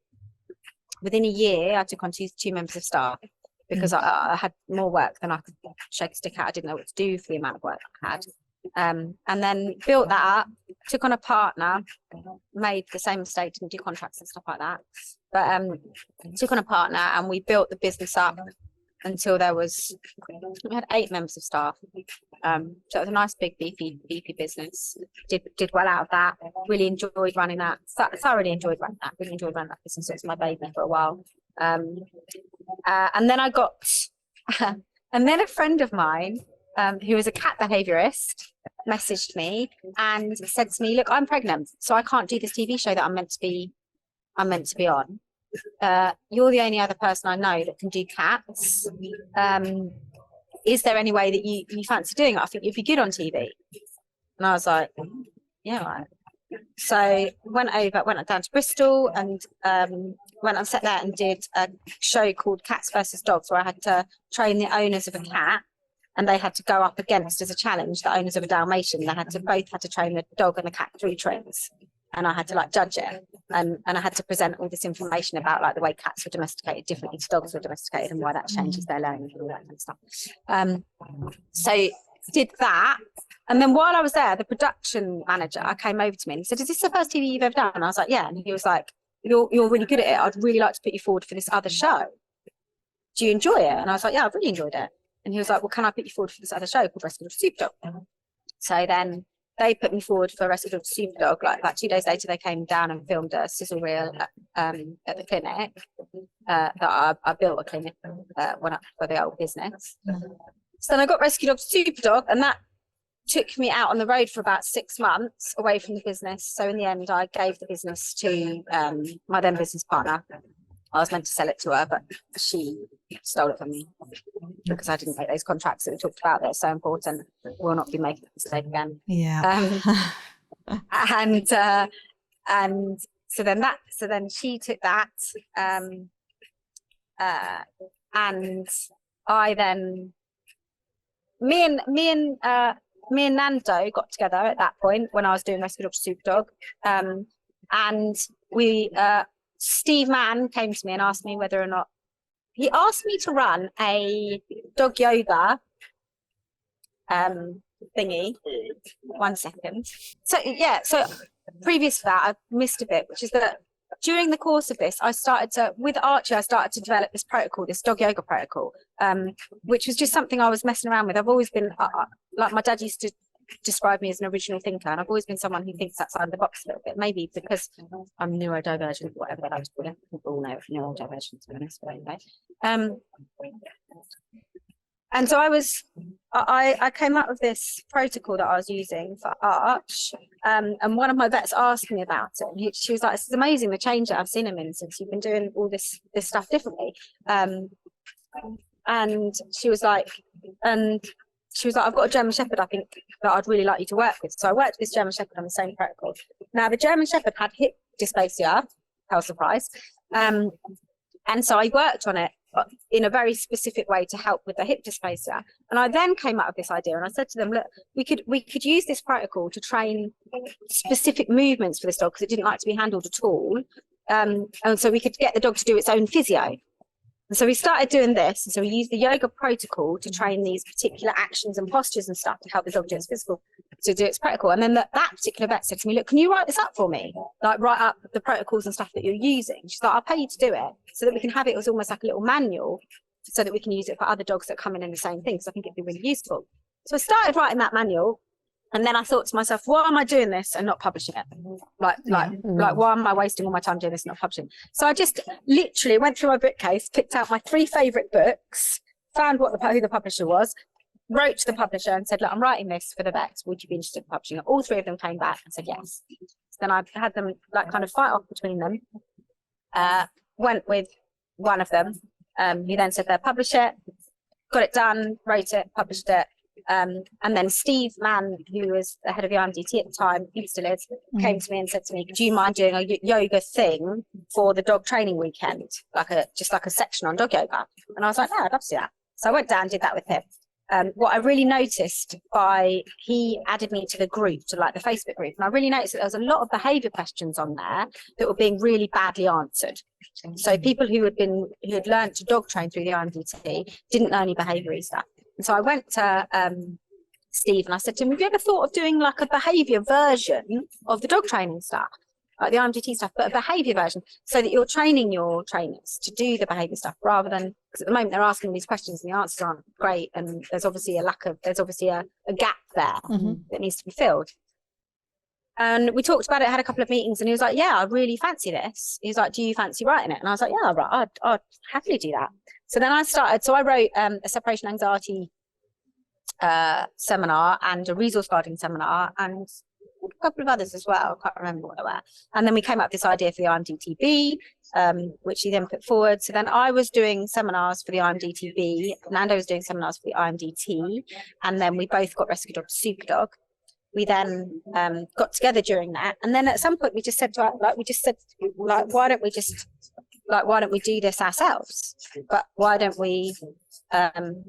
[SPEAKER 2] a year I took on two members of staff, because I had more work than I could shake a stick at. I didn't know what to do for the amount of work I had. And then built that up, took on a partner, made the same mistake, didn't do contracts and stuff like that. But took on a partner, and we built the business up until we had 8 members of staff. So it was a nice big beefy business. Did well out of that. Really enjoyed running that. Thoroughly enjoyed running that. Really enjoyed running that business. It was my baby for a while. And then I got, and then a friend of mine, who is a cat behaviourist, messaged me and said to me, look, I'm pregnant, so I can't do this TV show that I'm meant to be on. You're the only other person I know that can do cats. Is there any way that you fancy doing it? I think you'd be good on TV. And I was like, yeah, right. So went down to Bristol and went and sat there and did a show called Cats versus Dogs, where I had to train the owners of a cat, and they had to go up against, as a challenge, the owners of a Dalmatian. They both had to train the dog and the cat 3 tricks, and I had to like judge it, and I had to present all this information about like the way cats were domesticated differently to dogs were domesticated, and why that changes their learning and all that kind of stuff. So did that. And then while I was there, the production manager came over to me and he said, is this the first TV you've ever done? And I was like, yeah. And he was like, you're really good at it. I'd really like to put you forward for this other show. Do you enjoy it? And I was like, yeah, I've really enjoyed it. And he was like, well, can I put you forward for this other show called Rescue Dog Superdog? So then they put me forward for Rescue Dog Superdog. Like 2 days later, they came down and filmed a sizzle reel at the clinic. That I built a clinic for the old business. So then I got Rescue Dog Superdog, and that took me out on the road for about 6 months away from the business. So in the end, I gave the business to my then business partner. I was meant to sell it to her, but she stole it from me because I didn't make those contracts that we talked about that are so important. We'll not be making that mistake again.
[SPEAKER 1] Yeah.
[SPEAKER 2] And so then she took that, and I then me and Nando got together at that point when I was doing Rescue Dog Superdog, and we Steve Mann came to me and asked me whether or not he asked me to run a dog yoga thingy. 1 second. So previous to that, I missed a bit, which is that during the course of this, I started to develop this protocol, this dog yoga protocol, which was just something I was messing around with. I've always been like my dad used to describe me as an original thinker, and I've always been someone who thinks outside the box a little bit, maybe because I'm neurodivergent, whatever that was called. We all know neurodivergent, to be honest, but anyway. And so I came up with this protocol that I was using for Arch, and one of my vets asked me about it, and she was like, "This is amazing, the change that I've seen him in since you've been doing all this stuff differently." and she was like, I've got a German Shepherd, I think that I'd really like you to work with. So I worked with this German Shepherd on the same protocol. Now, the German Shepherd had hip dysplasia, how surprise. And so I worked on it in a very specific way to help with the hip dysplasia. And I then came up with this idea, and I said to them, look, we could use this protocol to train specific movements for this dog, because it didn't like to be handled at all. And so we could get the dog to do its own physio. And so we started doing this. And so we used the yoga protocol to train these particular actions and postures and stuff to help the dog do its physical, to do its protocol. And then that particular vet said to me, look, can you write this up for me? Like, write up the protocols and stuff that you're using. She's like, I'll pay you to do it so that we can have it as almost like a little manual so that we can use it for other dogs that come in the same thing. So I think it'd be really useful. So I started writing that manual. And then I thought to myself, why am I doing this and not publishing it? Like, why am I wasting all my time doing this and not publishing? So I just literally went through my bookcase, picked out my 3 favorite books, found who the publisher was, wrote to the publisher and said, look, I'm writing this for the vets. Would you be interested in publishing it? All 3 of them came back and said yes. So then I had them like kind of fight off between them. Went with one of them. He then said they'll publish it, got it done, wrote it, published it. And then Steve Mann, who was the head of the IMDT at the time, he still is, came to me and said to me, do you mind doing a yoga thing for the dog training weekend? Just like a section on dog yoga. And I was like, no, I'd love to do that. So I went down and did that with him. What I really noticed he added me to the group, to like the Facebook group. And I really noticed that there was a lot of behaviour questions on there that were being really badly answered. So people who had learned to dog train through the IMDT didn't know any behaviour stuff. And so I went to Steve and I said to him, have you ever thought of doing like a behaviour version of the dog training stuff, like the IMDT stuff, but a behaviour version so that you're training your trainers to do the behaviour stuff rather than, because at the moment they're asking these questions and the answers aren't great. And there's obviously a gap there that needs to be filled. And we talked about it, had a couple of meetings, and he was like, yeah, I really fancy this. He was like, do you fancy writing it? And I was like, yeah, I'd happily do that. So then I wrote a separation anxiety seminar and a resource guarding seminar and a couple of others as well. I can't remember what they were. And then we came up with this idea for the IMDTB, which he then put forward. So then I was doing seminars for the IMDTB, Nando was doing seminars for the IMDT, and then we both got Rescue Dog to Superdog. We then got together during that, and then at some point we just said why don't we do this ourselves? But why don't we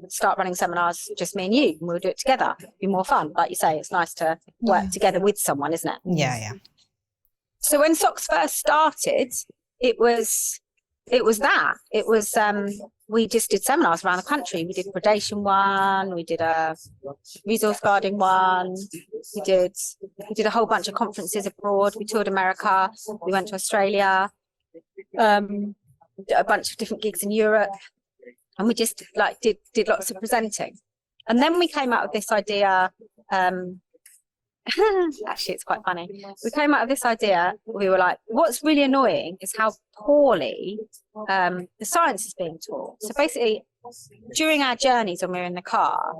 [SPEAKER 2] start running seminars, just me and you, and we'll do it together? It'd be more fun. Like you say, it's nice to work together with someone, isn't it?
[SPEAKER 1] Yeah.
[SPEAKER 2] So when Socks first started, it was we just did seminars around the country. We did predation one, we did a resource guarding one, we did a whole bunch of conferences abroad. We toured America, we went to Australia, a bunch of different gigs in Europe, and we just like did lots of presenting. And then we came out with this idea, actually it's quite funny, we came out of this idea, we were like, what's really annoying is how poorly the science is being taught. So basically during our journeys when we were in the car,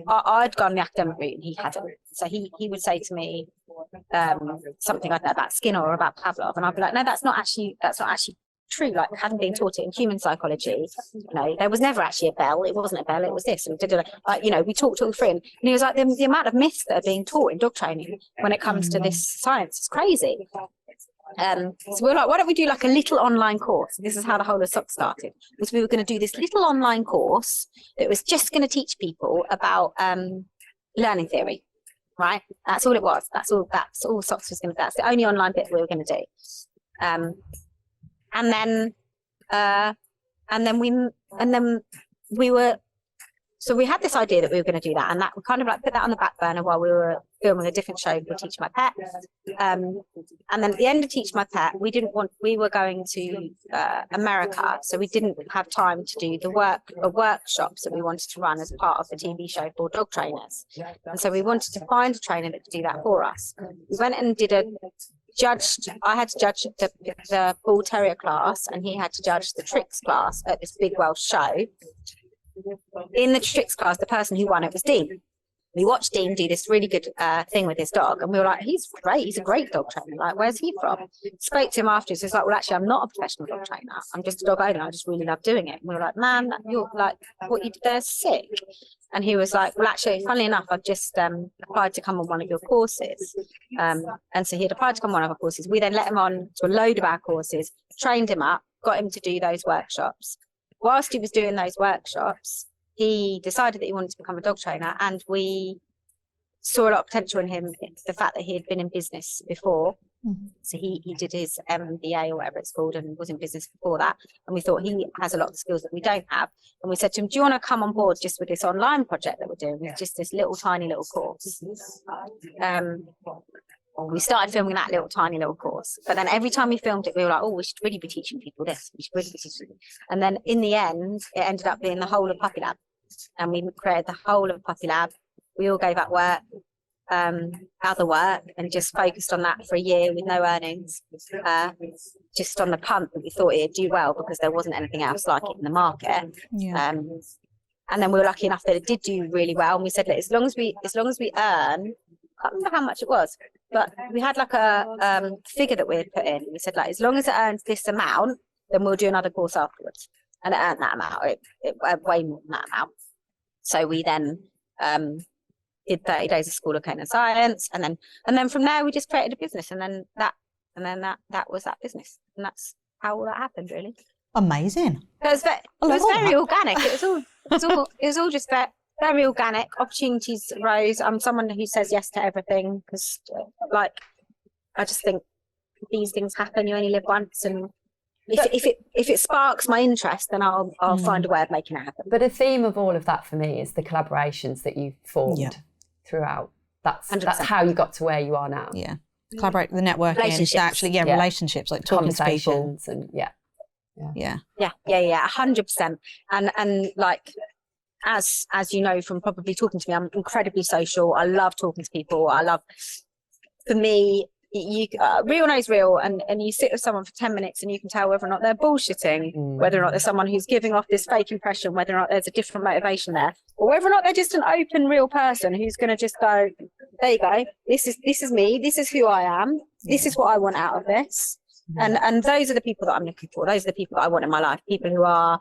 [SPEAKER 2] I'd gone the academic route and he hadn't. So he would say to me something like that about Skinner or about Pavlov, and I'd be like, no, that's not actually true. Like, having been taught it in human psychology, there was never actually a bell. It wasn't a bell, it was this. And we talked all through, and he was like, the amount of myths that are being taught in dog training when it comes to this science is crazy. So we were like, why don't we do like a little online course? This is how the whole of Socks started, was we were going to do this little online course that was just going to teach people about learning theory, right? That's all it was. That's all Socks was going to do. That's the only online bit we were going to do. And then we had this idea that we were going to do that, and that we kind of like put that on the back burner while we were filming a different show for Teach My Pet. And then at the end of Teach My Pet, we were going to America, so we didn't have time to do the workshops that we wanted to run as part of the TV show for dog trainers. And so we wanted to find a trainer that could do that for us. We went and I had to judge the Bull Terrier class, and he had to judge the Tricks class at this big Welsh show. In the Tricks class, the person who won it was Dean. We watched Dean do this really good thing with his dog, and we were like, he's great. He's a great dog trainer. Like, where's he from? Spoke to him afterwards. He was like, well, actually, I'm not a professional dog trainer. I'm just a dog owner. I just really love doing it. And we were like, man, you're like, what you did there's sick. And he was like, well, actually, funnily enough, I've just applied to come on one of your courses. And so he had applied to come on one of our courses. We then let him on to a load of our courses, trained him up, got him to do those workshops. Whilst he was doing those workshops, he decided that he wanted to become a dog trainer, and we saw a lot of potential in him, the fact that he had been in business before. So he did his MBA or whatever it's called, and was in business before that. And we thought he has a lot of skills that we don't have. And we said to him, do you want to come on board just with this online project that we're doing? It's just this little tiny little course. We started filming that tiny little course, but then every time we filmed it, we were like, oh, we should really be teaching people this. We should really be teaching them. And then in the end, it ended up being the whole of Puppy Lab. And we created the whole of Puppy Lab. We all gave up work, other work, and just focused on that for a year with no earnings, just on the punt that we thought it'd do well because there wasn't anything else like it in the market. And then we were lucky enough that it did do really well. And we said, look, as long as we earn, I can't remember how much it was, but we had like a figure that we had put in. We said, like, as long as it earns this amount, then we'll do another course afterwards. And it earned that amount. It way more than that amount. So we then did 30 days of School of Canine Science, and then from there we just created a business, and then that was that business, and that's how all that happened, really.
[SPEAKER 1] Amazing.
[SPEAKER 2] It was very organic. It was all just very organic. Opportunities arose. I'm someone who says yes to everything because, like, I just think these things happen. You only live once, and if it sparks my interest, then I'll find a way of making it happen.
[SPEAKER 3] But a theme of all of that for me is the collaborations that you've formed throughout. That's how you got to where you are now.
[SPEAKER 1] Yeah, collaborate, the networking, relationships, relationships, like talking to people,
[SPEAKER 3] and
[SPEAKER 2] 100%. And like, as you know from probably talking to me, I'm incredibly social. I love talking to people. For me, real knows real, and you sit with someone for 10 minutes and you can tell whether or not they're bullshitting, whether or not there's someone who's giving off this fake impression, whether or not there's a different motivation there, or whether or not they're just an open, real person who's going to just go, there you go, this is me, this is who I am, this is what I want out of this. And those are the people that I'm looking for. Those are the people that I want in my life. People who are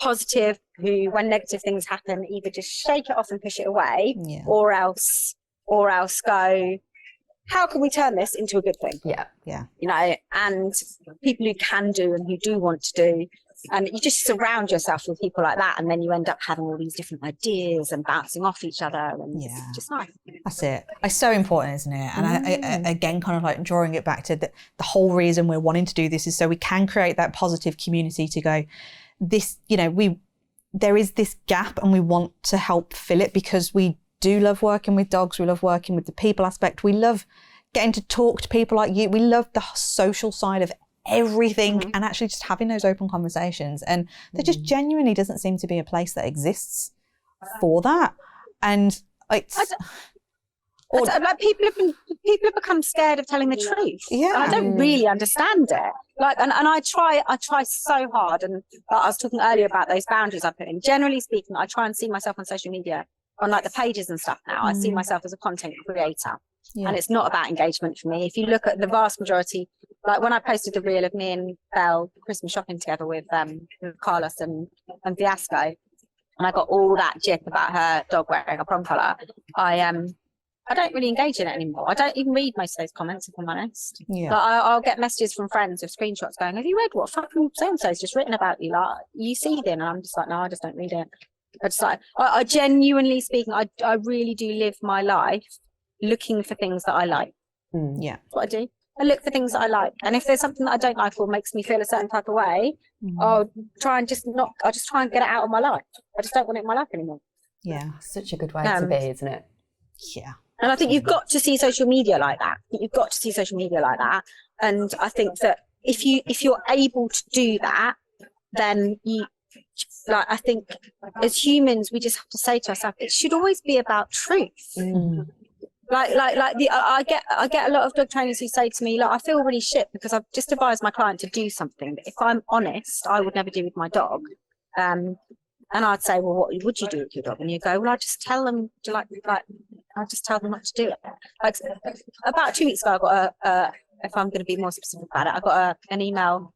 [SPEAKER 2] positive, who, when negative things happen, either just shake it off and push it away, or else go, how can we turn this into a good thing? You know, and people who can do and who do want to do. And you just surround yourself with people like that, and then you end up having all these different ideas and bouncing off each other, and it's just nice.
[SPEAKER 1] That's it. It's so important, isn't it? And I again, kind of like drawing it back to the whole reason we're wanting to do this is so we can create that positive community to go, this, you know, there is this gap and we want to help fill it, because we do love working with dogs. We love working with the people aspect. We love getting to talk to people like you. We love the social side of everything, and actually just having those open conversations. And there just genuinely doesn't seem to be a place that exists for that. And it's
[SPEAKER 2] like people have become scared of telling the truth. And I don't really understand it. Like, and I try so hard. And I was talking earlier about those boundaries I put in. Generally speaking, I try and see myself on social media, on like the pages and stuff now. I see myself as a content creator. And it's not about engagement for me. If you look at the vast majority, like when I posted the reel of me and Belle Christmas shopping together with Carlos and Fiasco, and I got all that jip about her dog wearing a prom collar, I don't really engage in it anymore. I don't even read most of those comments, if I'm honest. Like, I'll get messages from friends with screenshots going, have you read what fucking so-and-so's just written about you? Like, you see it, and I'm just like, no, I just don't read it. I genuinely speaking, I really do live my life looking for things that I like. That's what I do. I look for things that I like, and if there's something that I don't like or makes me feel a certain type of way, I'll try and get it out of my life. I just don't want it in my life anymore.
[SPEAKER 3] Such a good way to be, isn't it?
[SPEAKER 2] And I think you've got to see social media like that. And I think that if you're able to do that, then I think as humans, we just have to say to ourselves, it should always be about truth. I get a lot of dog trainers who say to me, like, I feel really shit because I've just advised my client to do something that, if I'm honest, I would never do with my dog. And I'd say, well, what would you do with your dog? And you go, well, I just tell them to I just tell them not to do it. Like about 2 weeks ago, I got if I'm going to be more specific about it, I got an email.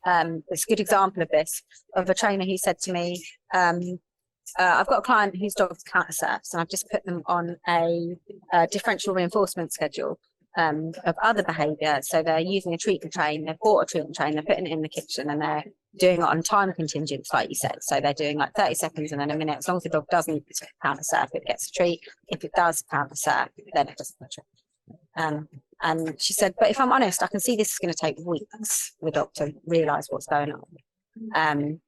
[SPEAKER 2] It's a good example of this, of a trainer who said to me, I've got a client whose dog's counter surfs, and I've just put them on a differential reinforcement schedule of other behaviour. So they're using a treat and train, they've bought a treat and train, they're putting it in the kitchen, and they're doing it on time contingents, like you said. So they're doing like 30 seconds and then a minute. As long as the dog doesn't counter surf, it gets a treat. If it does counter surf, then it doesn't get a treat. And she said, but if I'm honest, I can see this is going to take weeks for the dog to realise what's going on. And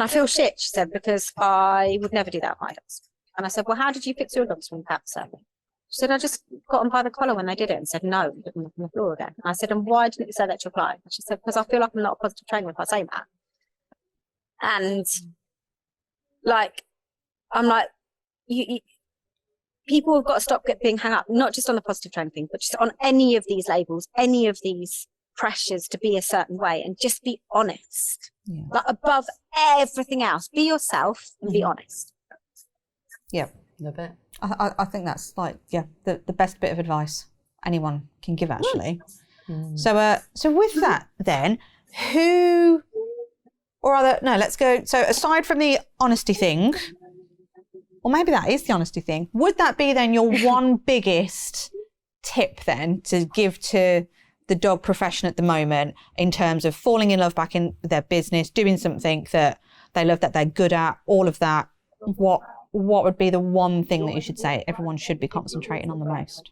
[SPEAKER 2] I feel shit, she said, because I would never do that with my dogs. And I said, well, how did you fix your dogs when counter surfing? She said, I just got them by the collar when they did it and said, no, put them on the floor again. And I said, and why didn't you say that to your client? She said, because I feel like I'm not a positive trainer if I say that. And like, I'm like, people have got to stop being hung up, not just on the positive training thing, but just on any of these labels, any of these pressures to be a certain way, and just be honest. Yeah. Like above everything else, be yourself and be honest.
[SPEAKER 1] Yeah.
[SPEAKER 3] Love it.
[SPEAKER 1] I think that's like, the best bit of advice anyone can give, actually. So with that then, let's go. So aside from the honesty thing, or maybe that is the honesty thing, would that be then your one biggest tip then to give to the dog profession at the moment in terms of falling in love back in their business, doing something that they love, that they're good at, all of that? What would be the one thing that you should say everyone should be concentrating on the most?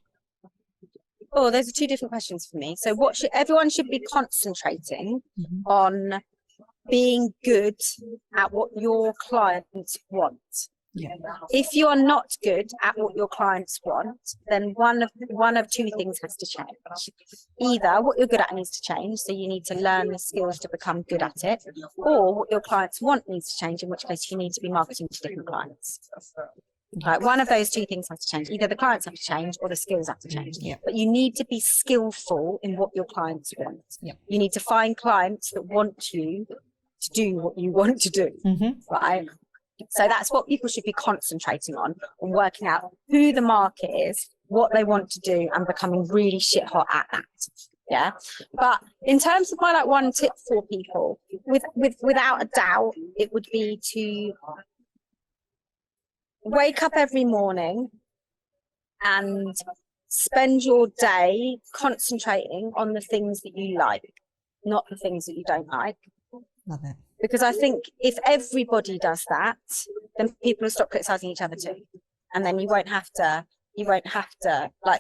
[SPEAKER 2] Oh, those are two different questions for me. So everyone should be concentrating on being good at what your clients want. Yeah. If you are not good at what your clients want, then one of two things has to change. Either what you're good at needs to change, so you need to learn the skills to become good at it, or what your clients want needs to change, in which case you need to be marketing to different clients. Like one of those two things has to change. Either the clients have to change or the skills have to change. Yeah. But you need to be skillful in what your clients want. Yeah. You need to find clients that want you to do what you want to do. Right? So that's what people should be concentrating on working out who the market is, what they want to do, and becoming really shit hot at that. Yeah. But in terms of my one tip for people, without a doubt, it would be to wake up every morning and spend your day concentrating on the things that you like, not the things that you don't like.
[SPEAKER 1] Love it.
[SPEAKER 2] Because I think if everybody does that, then people will stop criticizing each other too. And then you won't have to, like,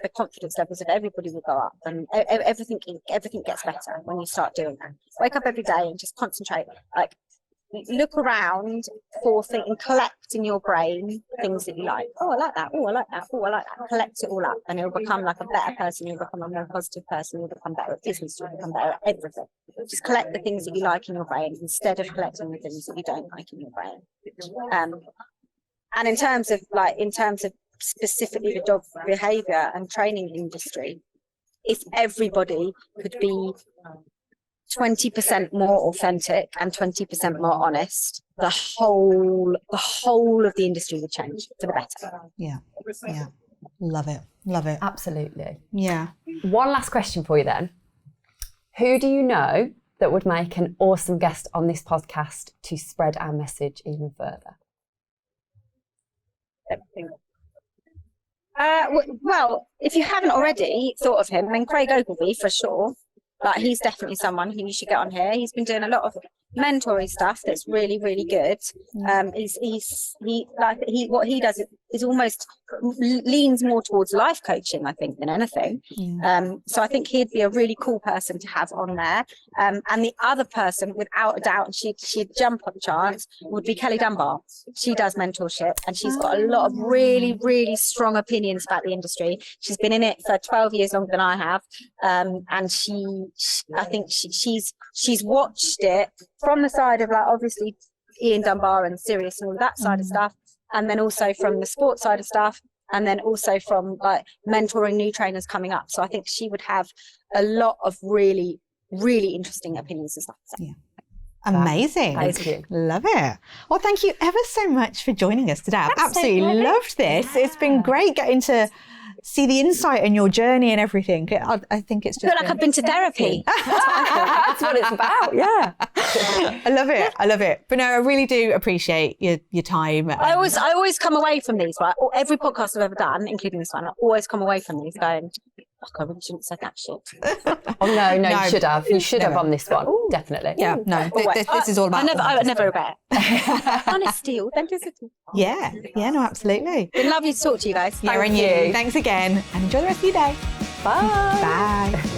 [SPEAKER 2] the confidence levels of everybody will go up, and everything gets better when you start doing that. Wake up every day and just concentrate, like, look around for things and collect in your brain things that you like. Oh, I like that. Oh, I like that. Oh, I like that. Collect it all up, and it'll become like a better person. You'll become a more positive person. You'll become better at business. You'll become better at everything. Just collect the things that you like in your brain instead of collecting the things that you don't like in your brain. And in terms of specifically the dog behavior and training industry, if everybody could be 20% more authentic and 20% more honest, the whole of the industry would change for the better.
[SPEAKER 1] Yeah. Love it.
[SPEAKER 3] Absolutely.
[SPEAKER 1] Yeah.
[SPEAKER 3] One last question for you then. Who do you know that would make an awesome guest on this podcast to spread our message even further?
[SPEAKER 2] Well, if you haven't already thought of him, then Craig Ogilvie for sure. Like, he's definitely someone who you should get on here. He's been doing a lot of mentoring stuff that's really, really good. What he does is almost leans more towards life coaching, I think, than anything. So I think he'd be a really cool person to have on there. And the other person, without a doubt, and she'd jump on chance, would be Kelly Dunbar. She does mentorship, and she's got a lot of really, really strong opinions about the industry. She's been in it for 12 years longer than I have. And I think she's watched it from the side of, like, obviously Ian Dunbar and Sirius and all that side of stuff, and then also from the sports side of stuff, and then also from like mentoring new trainers coming up. So I think she would have a lot of really, really interesting opinions and stuff.
[SPEAKER 1] Yeah. Amazing.
[SPEAKER 3] Thank you.
[SPEAKER 1] Love it. Well, thank you ever so much for joining us today. I've absolutely loved this. It's been great getting to see the insight in your journey and everything. I think it's just
[SPEAKER 2] I feel like I've been to therapy.
[SPEAKER 3] That's what it's about. Yeah.
[SPEAKER 1] I love it. I love it. But no, I really do appreciate your time.
[SPEAKER 2] I always come away from these, right? Or every podcast I've ever done, including this one, I always come away from these going, I really shouldn't have said that shit.
[SPEAKER 3] Oh no, you should have. You should have
[SPEAKER 1] Never.
[SPEAKER 3] on this one. Definitely.
[SPEAKER 1] Yeah, no, this is all about
[SPEAKER 2] I never regret. Honesty, authenticity.
[SPEAKER 1] Yeah, no, absolutely.
[SPEAKER 2] Been lovely to talk to you guys.
[SPEAKER 1] Yeah, and you. Thanks again, and enjoy the rest of your day.
[SPEAKER 3] Bye.
[SPEAKER 1] Bye.